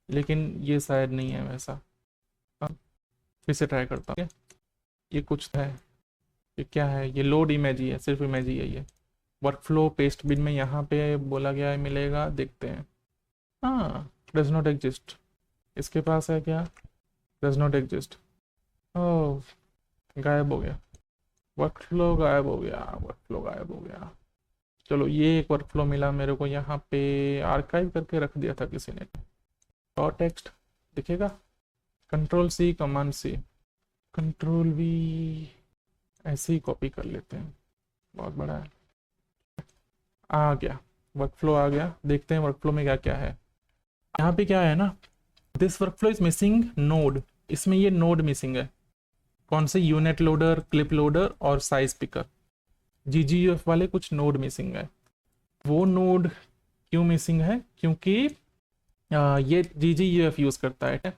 लेकिन ये शायद नहीं है वैसा। हाँ, फिर से ट्राई करता हूँ। ये कुछ है, ये क्या है, ये लोड इमेज ही है, सिर्फ इमेज ही है ये। वर्क फ्लो पेस्ट बिन में यहाँ पे बोला गया है मिलेगा, देखते हैं। हाँ, डज नॉट एग्जिस्ट, इसके पास है क्या, डज नॉट एग्जिस्ट। ओह, गायब हो गया, वर्क फ्लो गायब हो गया, वर्क फ्लो गायब हो गया। चलो, ये एक वर्क फ्लो मिला मेरे को, यहाँ पे आर्काइव करके रख दिया था किसी ने। और टेक्स्ट दिखेगा, control C, command C, control we, ऐसे ही कॉपी कर लेते हैं, बहुत बड़ा है। आ गया, वर्क फ्लो आ गया, देखते हैं वर्क फ्लो में क्या क्या है। यहाँ पे क्या है ना, this work flow is missing node, इसमें ये नोड मिसिंग है। कौन से, यूनिट लोडर, क्लिप लोडर और साइज पिकर, जीजीयूएफ वाले कुछ नोड मिसिंग है। वो नोड क्यों मिसिंग है, क्योंकि ये जीजीयूएफ यूज करता है,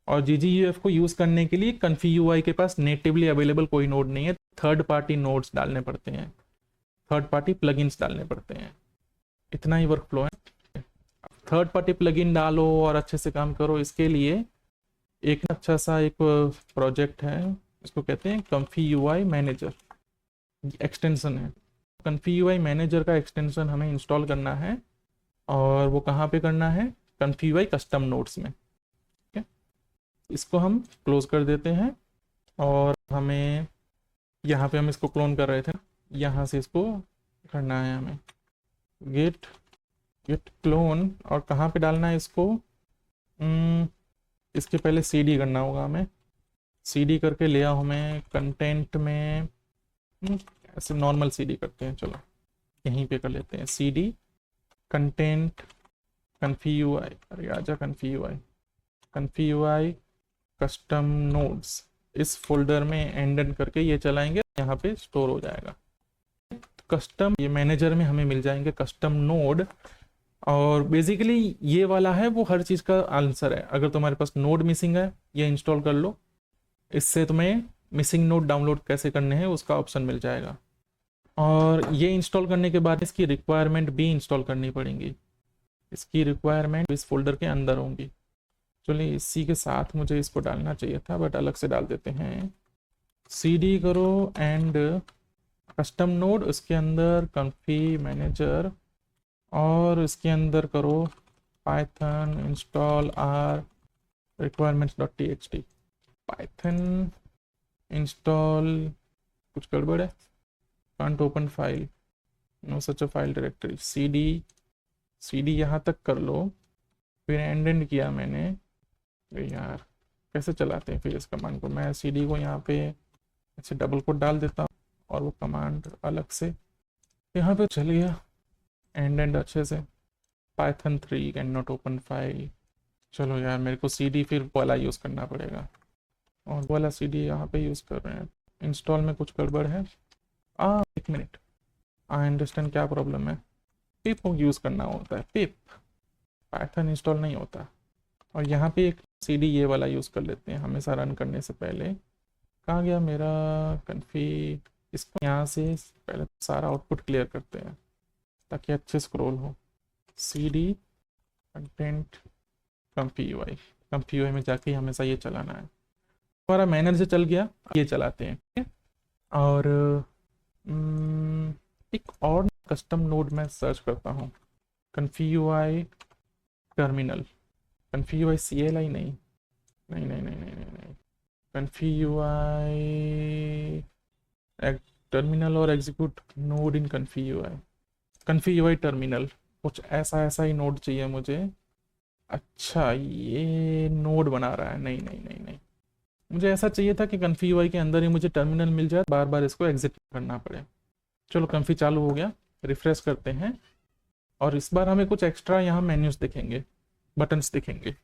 और जीजीयूएफ को यूज करने के लिए कन्फी यूआई के पास नेटिवली अवेलेबल कोई नोड नहीं है, थर्ड पार्टी नोड्स डालने पड़ते हैं, थर्ड पार्टी प्लगइन्स डालने पड़ते हैं। इतना ही वर्क फ्लो है। थर्ड पार्टी प्लगइन डालो और अच्छे से काम करो, इसके लिए एक अच्छा सा एक प्रोजेक्ट है, इसको कहते हैं कन्फी यूआई मैनेजर, एक्सटेंशन है। कन्फी यूआई मैनेजर का एक्सटेंशन हमें इंस्टॉल करना है, और वो कहाँ पे करना है, कन्फी यूआई कस्टम नोड्स में। ठीक है, इसको हम क्लोज कर देते हैं, और हमें यहाँ पे हम इसको क्लोन कर रहे थे, यहाँ से इसको करना है हमें गेट क्लोन, और कहाँ पे डालना है इसको, इसके पहले सीडी करना होगा हमें। सीडी करके ले आओ हमें कंटेंट में, ऐसे नॉर्मल सीडी करते हैं, चलो यहीं पे कर लेते हैं सीडी कंटेंट कन्फी यूआई, अरे आजा कन्फी यूआई कस्टम नोड्स, इस फोल्डर में एंड करके ये चलाएंगे, यहाँ पे स्टोर हो जाएगा। कस्टम, ये मैनेजर में हमें मिल जाएंगे कस्टम नोड, और बेसिकली ये वाला है वो हर चीज़ का आंसर है। अगर तुम्हारे पास नोड मिसिंग है, ये इंस्टॉल कर लो, इससे तुम्हें मिसिंग नोड डाउनलोड कैसे करने हैं उसका ऑप्शन मिल जाएगा। और ये इंस्टॉल करने के बाद इसकी रिक्वायरमेंट भी इंस्टॉल करनी पड़ेंगी, इसकी रिक्वायरमेंट इस फोल्डर के अंदर होंगी। चलिए, इसी के साथ मुझे इसको डालना चाहिए था, बट अलग से डाल देते हैं। सीडी करो एंड कस्टम नोड, उसके अंदर कन्फी मैनेजर, और इसके अंदर करो python install r requirements.txt, python install, कुछ गड़बड़ है, can't open file, no such a file directory, CD यहाँ तक कर लो, फिर एंड किया मैंने। यार कैसे चलाते हैं फिर इस कमांड को, मैं सीडी को यहाँ पे ऐसे डबल कोट डाल देता हूँ, और वो कमांड अलग से यहाँ पे चल गया, एंड अच्छे से, Python 3 can not open file. चलो यार, मेरे को सीडी फिर वाला यूज़ करना पड़ेगा, और वाला सीडी यहाँ पे यूज़ कर रहे हैं। इंस्टॉल में कुछ गड़बड़ है, एक मिनट, आई अंडरस्टैंड क्या प्रॉब्लम है। पिप यूज़ करना होता है, पिप, पाइथन इंस्टॉल नहीं होता। और यहाँ पे एक सीडी ये वाला यूज़ कर लेते हैं हमेशा रन करने से पहले। कहाँ गया मेरा कन्फी, इसको यहाँ से पहले सारा आउटपुट क्लियर करते हैं ताकि अच्छे स्क्रॉल हो। सीडी कंटेंट कन्फी यूआई में जाके हमेशा ये चलाना है। हमारा मैनेजर चल गया, ये चलाते हैं, ठीक है। और एक और कस्टम नोड में सर्च करता हूँ, Comfy UI terminal, Comfy UI CLI नहीं, कन्फी यूआई टर्मिनल और execute node in Comfy UI terminal, कुछ ऐसा ही नोड चाहिए मुझे। अच्छा, ये नोड बना रहा है, नहीं, मुझे ऐसा चाहिए था कि कन्फी यूआई के अंदर ही मुझे टर्मिनल मिल जाए, बार बार इसको एग्जिट करना पड़े। चलो, कन्फी चालू हो गया, रिफ्रेश करते हैं, और इस बार हमें कुछ एक्स्ट्रा यहाँ मेन्यूज दिखेंगे, बटन्स दिखेंगे।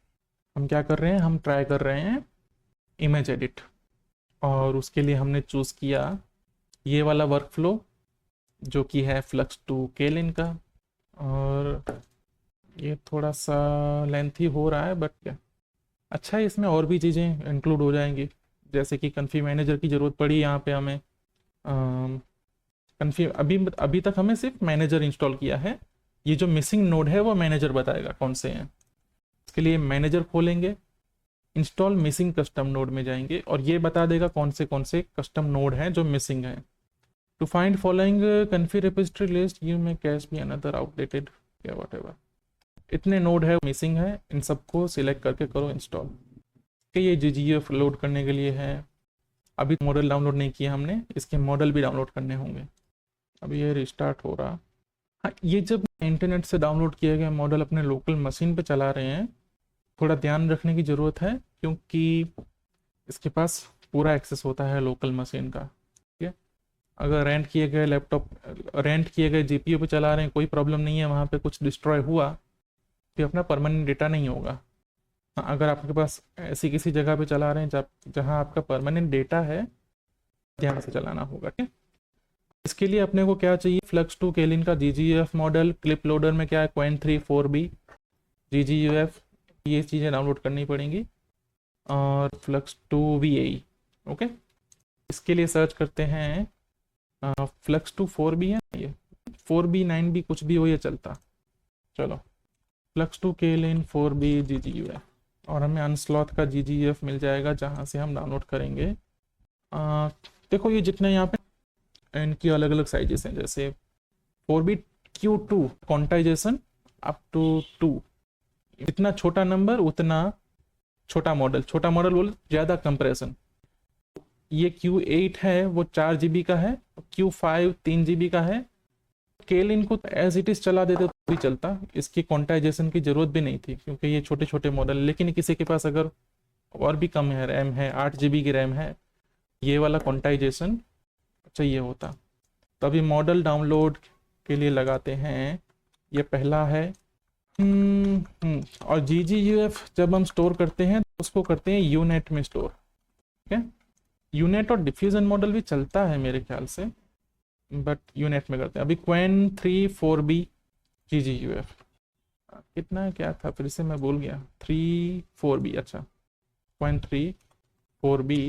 हम क्या कर रहे हैं, हम ट्राई कर रहे हैं इमेज एडिट, और उसके लिए हमने चूज़ किया ये वाला वर्क फ्लो जो कि है फ्लक्स टू केलिन का, और ये थोड़ा सा लेंथी हो रहा है, बट क्या अच्छा है, इसमें और भी चीज़ें इंक्लूड हो जाएंगी, जैसे कि कन्फी मैनेजर की ज़रूरत पड़ी यहाँ पे हमें, अभी तक हमें सिर्फ मैनेजर इंस्टॉल किया है। ये जो मिसिंग नोड है वो मैनेजर बताएगा कौन से हैं। इसके लिए मैनेजर खोलेंगे, इंस्टॉल मिसिंग कस्टम नोड में जाएंगे और ये बता देगा कौन से कस्टम नोड हैं जो मिसिंग हैं। To find following Comfy repository list you may cache be another outdated या व्हाटएवर। इतने नोड है मिसिंग है, इन सबको सिलेक्ट करके करो इंस्टॉल। ये GGUF लोड करने के लिए है। अभी मॉडल डाउनलोड नहीं किया हमने, इसके मॉडल भी डाउनलोड करने होंगे। अभी ये रिस्टार्ट हो रहा। हाँ, ये जब इंटरनेट से डाउनलोड किए गए मॉडल अपने लोकल मशीन पे चला रहे हैं, थोड़ा ध्यान रखने की ज़रूरत है, क्योंकि इसके पास पूरा एक्सेस होता है लोकल मशीन का। ठीक है, अगर रेंट किए गए लैपटॉप, रेंट किए गए GPU पे चला रहे हैं, कोई प्रॉब्लम नहीं है, वहाँ पे कुछ डिस्ट्रॉय हुआ तो अपना परमानेंट डेटा नहीं होगा। हाँ, अगर आपके पास ऐसी किसी जगह पे चला रहे हैं जहाँ आपका परमानेंट डेटा है, ध्यान से चलाना होगा। ठीक है, इसके लिए अपने को क्या चाहिए, Flux2 Kylin का GGUF मॉडल, क्लिप लोडर में क्या है Qwen3 4B GGUF, ये चीज़ें डाउनलोड करनी पड़ेंगी, और Flux2 VAE। ओके, इसके लिए सर्च करते हैं Flux2 4B है, ये 4B 9B कुछ भी हो ये चलता। चलो Flux2 Kylin 4B GGUF, और हमें अनस्लॉथ का GGUF मिल जाएगा जहाँ से हम डाउनलोड करेंगे। देखो ये जितने यहाँ पे इनकी अलग अलग साइजेस हैं, जैसे 4B Q2 quantization up to 2, इतना छोटा नंबर उतना छोटा मॉडल, छोटा मॉडल बोले ज़्यादा कंप्रेशन। ये Q8 है वो 4 GB का है, Q5 3 GB का है। Kylin को एज इट इज़ चला देते तो भी चलता, इसकी क्वांटाइजेशन की ज़रूरत भी नहीं थी क्योंकि ये छोटे छोटे मॉडल। लेकिन किसी के पास अगर और भी कम है, रैम है 8 GB की रैम है, ये वाला क्वांटाइजेशन चाहिए होता। तो अभी मॉडल डाउनलोड के लिए लगाते हैं, ये पहला है। और GGUF जब हम स्टोर करते हैं तो उसको करते हैं यूनेट में स्टोर। ठीक है, यूनेट और डिफ्यूजन मॉडल भी चलता है मेरे ख्याल से, बट यूनेट में करते हैं। अभी Qwen3 4B GGUF कितना क्या था, फिर से मैं भूल गया, 3 4B, अच्छा Qwen3 4B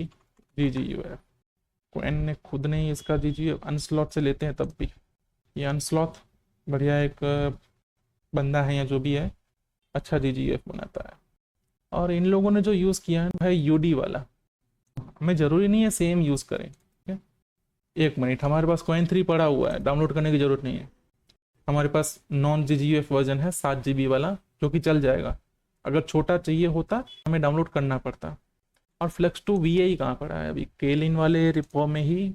GGUF। Qwen ने खुद नहीं इसका GGUF अनस्लॉट से लेते हैं, तब भी ये अनस्लॉट बढ़िया एक बंदा है या जो भी है, अच्छा GGUF बनाता है। और इन लोगों ने जो यूज़ किया है भाई UD वाला, हमें ज़रूरी नहीं है सेम यूज़ करें। ठीक है, एक मिनट, हमारे पास Qwen3 पड़ा हुआ है, डाउनलोड करने की ज़रूरत नहीं है। हमारे पास नॉन GGUF वर्जन है 7 GB वाला, जो कि चल जाएगा। अगर छोटा चाहिए होता हमें डाउनलोड करना पड़ता। और Flux2 VAE कहाँ पड़ा है, अभी Kylin वाले रिपो में ही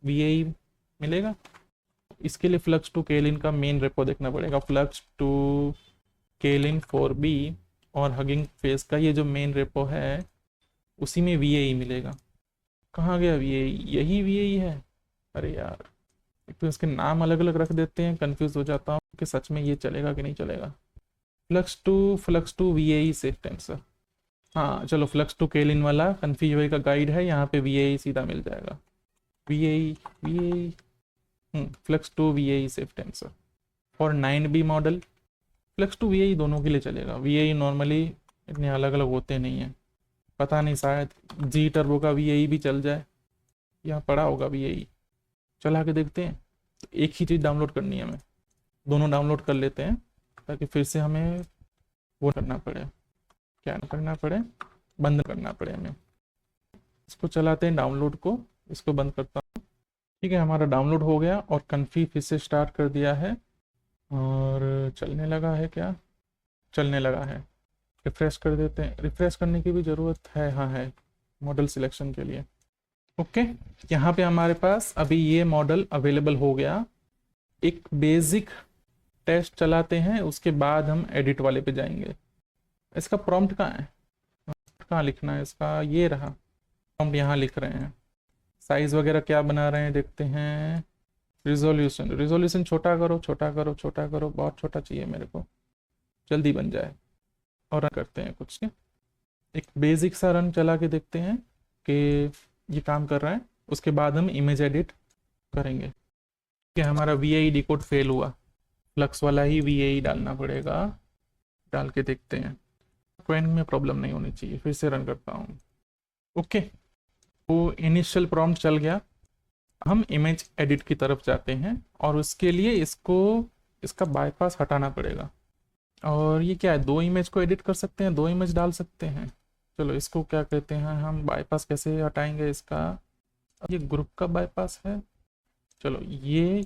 VAE मिलेगा। इसके लिए Flux2 Kylin का मेन रेपो देखना पड़ेगा, Flux2 Kylin 4B, और हगिंग फेस का ये जो मेन रेपो है उसी में VAE मिलेगा। कहाँ गया VAE, यही VAE है। अरे यार, एक तो इसके नाम अलग अलग रख देते हैं, कंफ्यूज हो जाता हूँ कि सच में ये चलेगा कि नहीं चलेगा। Flux2 VAE सेफ टेंसर, हाँ चलो Flux2 Kylin वाला कन्फिग का गाइड है, यहाँ पे VAE सीधा मिल जाएगा। VAE Flux2 VAE safe tensor और 9B मॉडल। Flux2 VAE दोनों के लिए चलेगा। VAE नॉर्मली इतने अलग अलग होते नहीं हैं, पता नहीं शायद G टर्बो का VAE भी चल जाए, यहाँ पड़ा होगा VAE, चला के देखते हैं। तो एक ही चीज़ डाउनलोड करनी है हमें, दोनों डाउनलोड कर लेते हैं ताकि फिर से हमें वो करना पड़े, क्या करना पड़े, बंद करना पड़े हमें। इसको चलाते हैं डाउनलोड को, इसको बंद करता हूँ। ठीक है, हमारा डाउनलोड हो गया और कन्फी फिर से स्टार्ट कर दिया है और चलने लगा है, क्या चलने लगा है। रिफ्रेश कर देते हैं, रिफ्रेश करने की भी ज़रूरत है, हाँ है, मॉडल सिलेक्शन के लिए। ओके, यहाँ पे हमारे पास अभी ये मॉडल अवेलेबल हो गया। एक बेसिक टेस्ट चलाते हैं, उसके बाद हम एडिट वाले पे जाएंगे। इसका प्रॉम्प्ट कहाँ है, कहाँ लिखना है इसका, ये रहा प्रॉम्प्ट, यहाँ लिख रहे हैं। साइज़ वगैरह क्या बना रहे हैं देखते हैं। रिजोल्यूशन छोटा करो, छोटा करो, छोटा करो, बहुत छोटा चाहिए मेरे को, जल्दी बन जाए। और रन करते हैं कुछ, एक बेसिक सा रन चला के देखते हैं कि ये काम कर रहा है। उसके बाद हम इमेज एडिट करेंगे। कि हमारा VAE डिकोड फेल हुआ, फ्लक्स वाला ही VAE डालना पड़ेगा, डाल के देखते हैं। Qwen में प्रॉब्लम नहीं होनी चाहिए, फिर से रन करता हूँ। ओके, वो इनिशियल प्रॉम्प्ट चल गया। हम इमेज एडिट की तरफ जाते हैं और उसके लिए इसका बाईपास हटाना पड़ेगा। और ये क्या है, दो इमेज को एडिट कर सकते हैं, दो इमेज डाल सकते हैं। चलो इसको क्या कहते हैं हम, बाईपास कैसे हटाएंगे इसका, ये ग्रुप का बाईपास है। चलो ये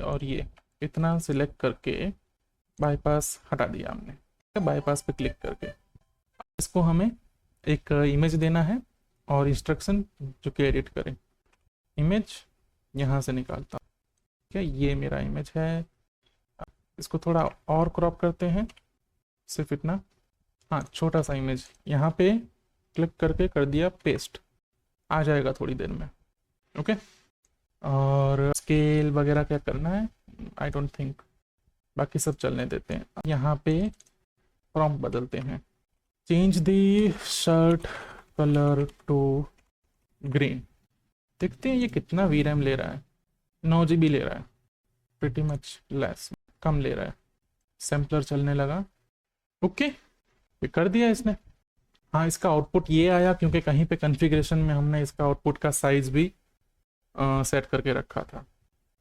और ये इतना सिलेक्ट करके बाईपास हटा दिया हमने, बाईपास पे क्लिक करके। इसको हमें एक इमेज देना है और इंस्ट्रक्शन जो कि एडिट करें। इमेज यहाँ से निकालता हूँ, ठीक है, ये मेरा इमेज है। इसको थोड़ा और क्रॉप करते हैं, सिर्फ इतना, हाँ छोटा सा इमेज, यहाँ पे क्लिक करके कर दिया पेस्ट, आ जाएगा थोड़ी देर में। ओके, और स्केल वगैरह क्या करना है आई डोंट थिंक, बाकी सब चलने देते हैं। यहाँ पे प्रॉम्प्ट बदलते हैं, change the shirt colour to green. देखते हैं ये कितना वीरैम ले रहा है, 9 GB ले रहा है, प्रिटी मच लेस, कम ले रहा है। सैम्पलर चलने लगा, ओके ये कर दिया इसने। हाँ इसका आउटपुट ये आया क्योंकि कहीं पे कॉन्फ़िगरेशन में हमने इसका आउटपुट का साइज भी सेट करके रखा था।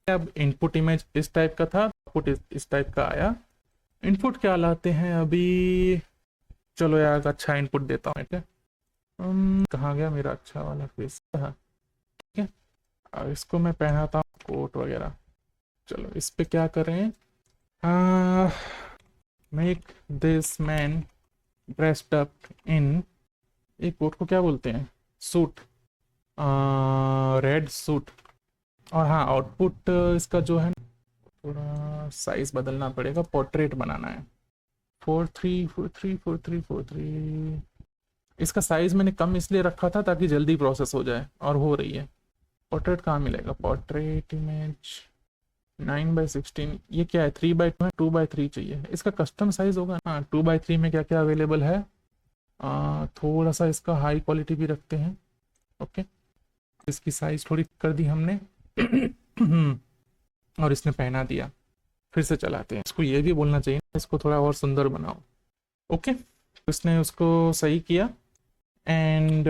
अब इनपुट इमेज इस टाइप का था, आउटपुट इस टाइप का आया। इनपुट क्या लाते हैं अभी, चलो यार अच्छा इनपुट देता हूँ। ठीक है, कहाँ गया मेरा अच्छा वाला फेस, हाँ ठीक है। अब इसको मैं पहनाता हूँ कोट वगैरह। चलो इस पे क्या करें, make this man dressed up in, एक कोट को क्या बोलते हैं, सूट, रेड सूट। और हाँ आउटपुट इसका जो है थोड़ा साइज बदलना पड़ेगा, पोर्ट्रेट बनाना है, 43434343। इसका साइज मैंने कम इसलिए रखा था ताकि जल्दी प्रोसेस हो जाए, और हो रही है। पोर्ट्रेट कहाँ मिलेगा, पोर्ट्रेट इमेज 9/16, ये क्या है 3/2 है, 2/3 चाहिए। इसका कस्टम साइज होगा, हाँ 2/3 में क्या क्या अवेलेबल है। थोड़ा सा इसका हाई क्वालिटी भी रखते हैं, ओके। इसकी साइज थोड़ी कर दी हमने और इसने पहना दिया। फिर से चलाते हैं इसको, ये भी बोलना चाहिए इसको थोड़ा और सुंदर बनाओ, ओके। इसने उसको सही किया। And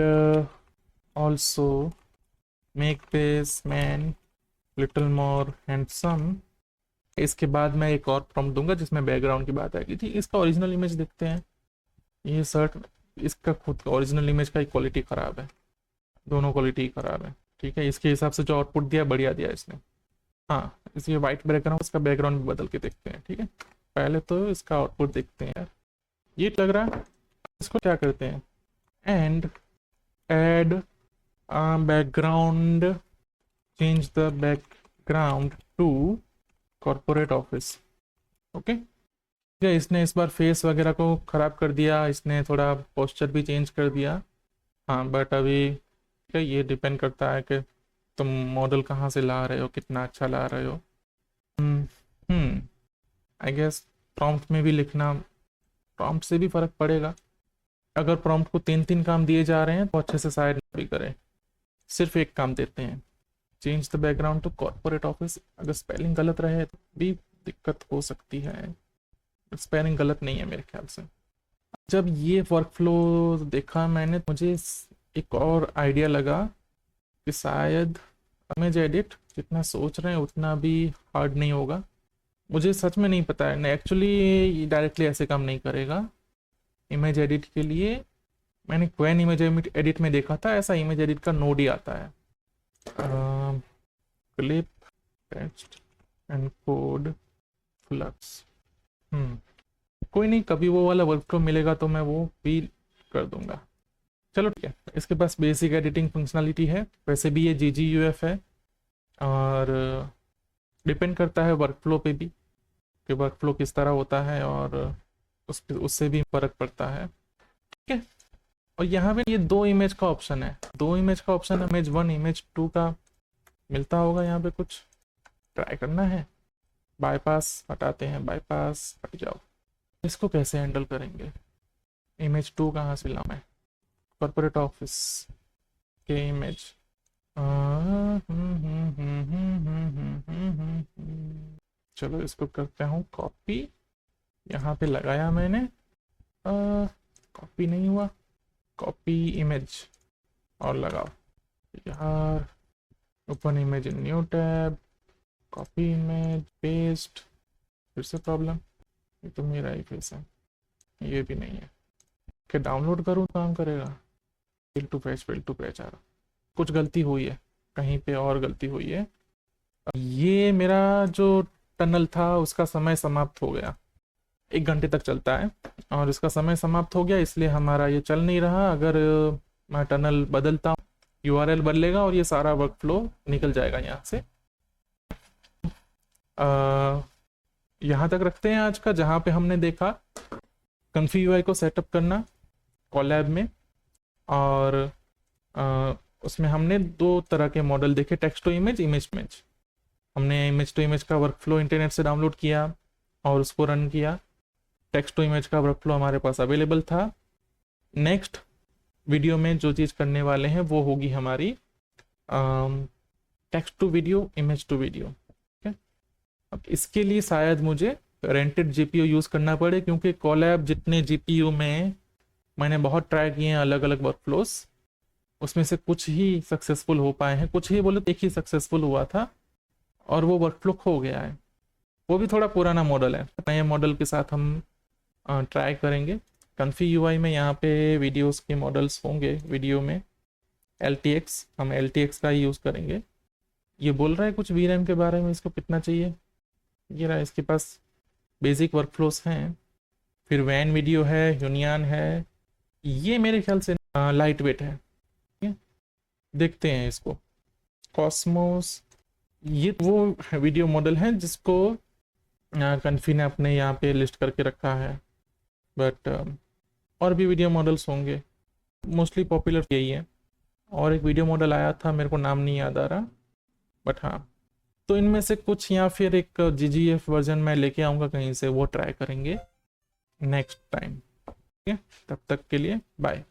also make this man little more handsome. इसके बाद मैं एक और प्रॉम्प्ट दूंगा जिसमें बैकग्राउंड की बात आएगी। ठीक, इसका ओरिजिनल इमेज देखते हैं। ये शर्ट, इसका खुद का ओरिजिनल इमेज का क्वालिटी ख़राब है, दोनों क्वालिटी ख़राब है। ठीक है, इसके हिसाब से जो आउटपुट दिया बढ़िया दिया इसने। हाँ इसलिए वाइट बैकग्राउंड, इसका बैकग्राउंड भी बदल के देखते हैं। ठीक है, पहले तो इसका आउटपुट देखते हैं यार, ये लग रहा है। इसको क्या करते हैं, and add background, change the background to corporate office, okay. ठीक है, इसने इस बार फेस वगैरह को ख़राब कर दिया, इसने थोड़ा पोस्चर भी चेंज कर दिया। हाँ बट अभी क्या, ये डिपेंड करता है कि तुम मॉडल कहाँ से ला रहे हो, कितना अच्छा ला रहे हो। आई गेस प्रॉम्प्ट में भी लिखना, प्रॉम्प्ट से भी फ़र्क पड़ेगा। अगर प्रॉम्प्ट को 3 काम दिए जा रहे हैं तो अच्छे से शायद भी करें, सिर्फ एक काम देते हैं, change the background to corporate office. अगर स्पेलिंग गलत रहे तो भी दिक्कत हो सकती है, स्पेलिंग गलत नहीं है मेरे ख्याल से। जब ये वर्कफ्लो देखा मैंने, मुझे एक और आइडिया लगा कि शायद इमेज एडिट जितना सोच रहे हैं उतना भी हार्ड नहीं होगा। मुझे सच में नहीं पता है, एक्चुअली डायरेक्टली ऐसे काम नहीं करेगा। इमेज एडिट के लिए मैंने क्वेन इमेज एडिट में देखा था, ऐसा इमेज एडिट का नोड ही आता है, क्लिप टेक्स्ट एनकोड फ्लक्स। कोई नहीं, कभी वो वाला वर्कफ्लो मिलेगा तो मैं वो भी कर दूंगा। चलो ठीक है, इसके पास बेसिक एडिटिंग फंक्शनलिटी है, वैसे भी ये GGUF है, और डिपेंड करता है वर्कफ्लो पे भी कि वर्कफ्लो किस तरह होता है, और उससे भी फर्क पड़ता है। ठीक है, और यहाँ पे ये 2 इमेज का ऑप्शन है, 2 इमेज का ऑप्शन, इमेज 1 इमेज 2 का मिलता होगा यहाँ पे, कुछ ट्राई करना है। बाईपास हटाते हैं, बाईपास हट जाओ। इसको कैसे हैंडल करेंगे, इमेज 2 कहाँ से लाऊं मैं, कॉर्पोरेट ऑफिस के इमेज, चलो इसको करते हूँ कॉपी, यहाँ पे लगाया मैंने, कॉपी नहीं हुआ, कॉपी इमेज और लगाओ यार, open image in new tab, copy image, paste, फिर से प्रॉब्लम, ये तो मेरा ही फेस है, ये भी नहीं है। कि डाउनलोड करूँ काम करेगा, फेल टू पेज आ रहा, कुछ गलती हुई है, कहीं पे और गलती हुई है। ये मेरा जो टनल था उसका समय समाप्त हो गया, 1 घंटे तक चलता है और इसका समय समाप्त हो गया, इसलिए हमारा ये चल नहीं रहा। अगर मैं टनल बदलता हूँ, यूआरएल बदलेगा और ये सारा वर्क फ्लो निकल जाएगा यहाँ से। यहाँ तक रखते हैं आज का, जहाँ पे हमने देखा कन्फी यूआई को सेटअप करना कोलैब में, और उसमें हमने 2 तरह के मॉडल देखे, text to image, image to image. हमने इमेज टू इमेज का वर्कफ्लो इंटरनेट से डाउनलोड किया और उसको रन किया। टेक्स्ट टू इमेज का वर्कफ्लो हमारे पास अवेलेबल था। नेक्स्ट वीडियो में जो चीज़ करने वाले हैं वो होगी हमारी text to video, image to video. अब इसके लिए शायद मुझे रेंटेड जीपीयू यूज़ करना पड़े, क्योंकि कोलैब जितने जीपीयू में मैंने बहुत ट्राई किए हैं अलग अलग वर्कफ्लोस, उसमें से कुछ ही सक्सेसफुल हो पाए हैं, कुछ ही बोले एक ही सक्सेसफुल हुआ था और वो वर्कफ्लो खो गया है। वो भी थोड़ा पुराना मॉडल है, नए मॉडल के साथ हम ट्राई करेंगे। कन्फी यूआई में यहाँ पे वीडियोस के मॉडल्स होंगे, वीडियो में LTX, हम LTX का ही यूज़ करेंगे। ये बोल रहा है कुछ VRAM के बारे में, इसको कितना चाहिए, ये रहा, इसके पास बेसिक वर्कफ्लोस हैं। फिर वैन वीडियो है, यूनियन है, ये मेरे ख्याल से लाइट वेट है। ठीक है, देखते हैं इसको। कॉस्मोस, ये वो वीडियो मॉडल है जिसको कन्फी ने अपने यहाँ पे लिस्ट करके रखा है, बट और भी वीडियो मॉडल्स होंगे, मोस्टली पॉपुलर यही है। और एक वीडियो मॉडल आया था, मेरे को नाम नहीं याद आ रहा, बट हाँ, तो इनमें से कुछ, या फिर एक GGF वर्जन मैं लेके आऊँगा कहीं से, वो ट्राई करेंगे नेक्स्ट टाइम। ठीक है, तब तक के लिए बाय।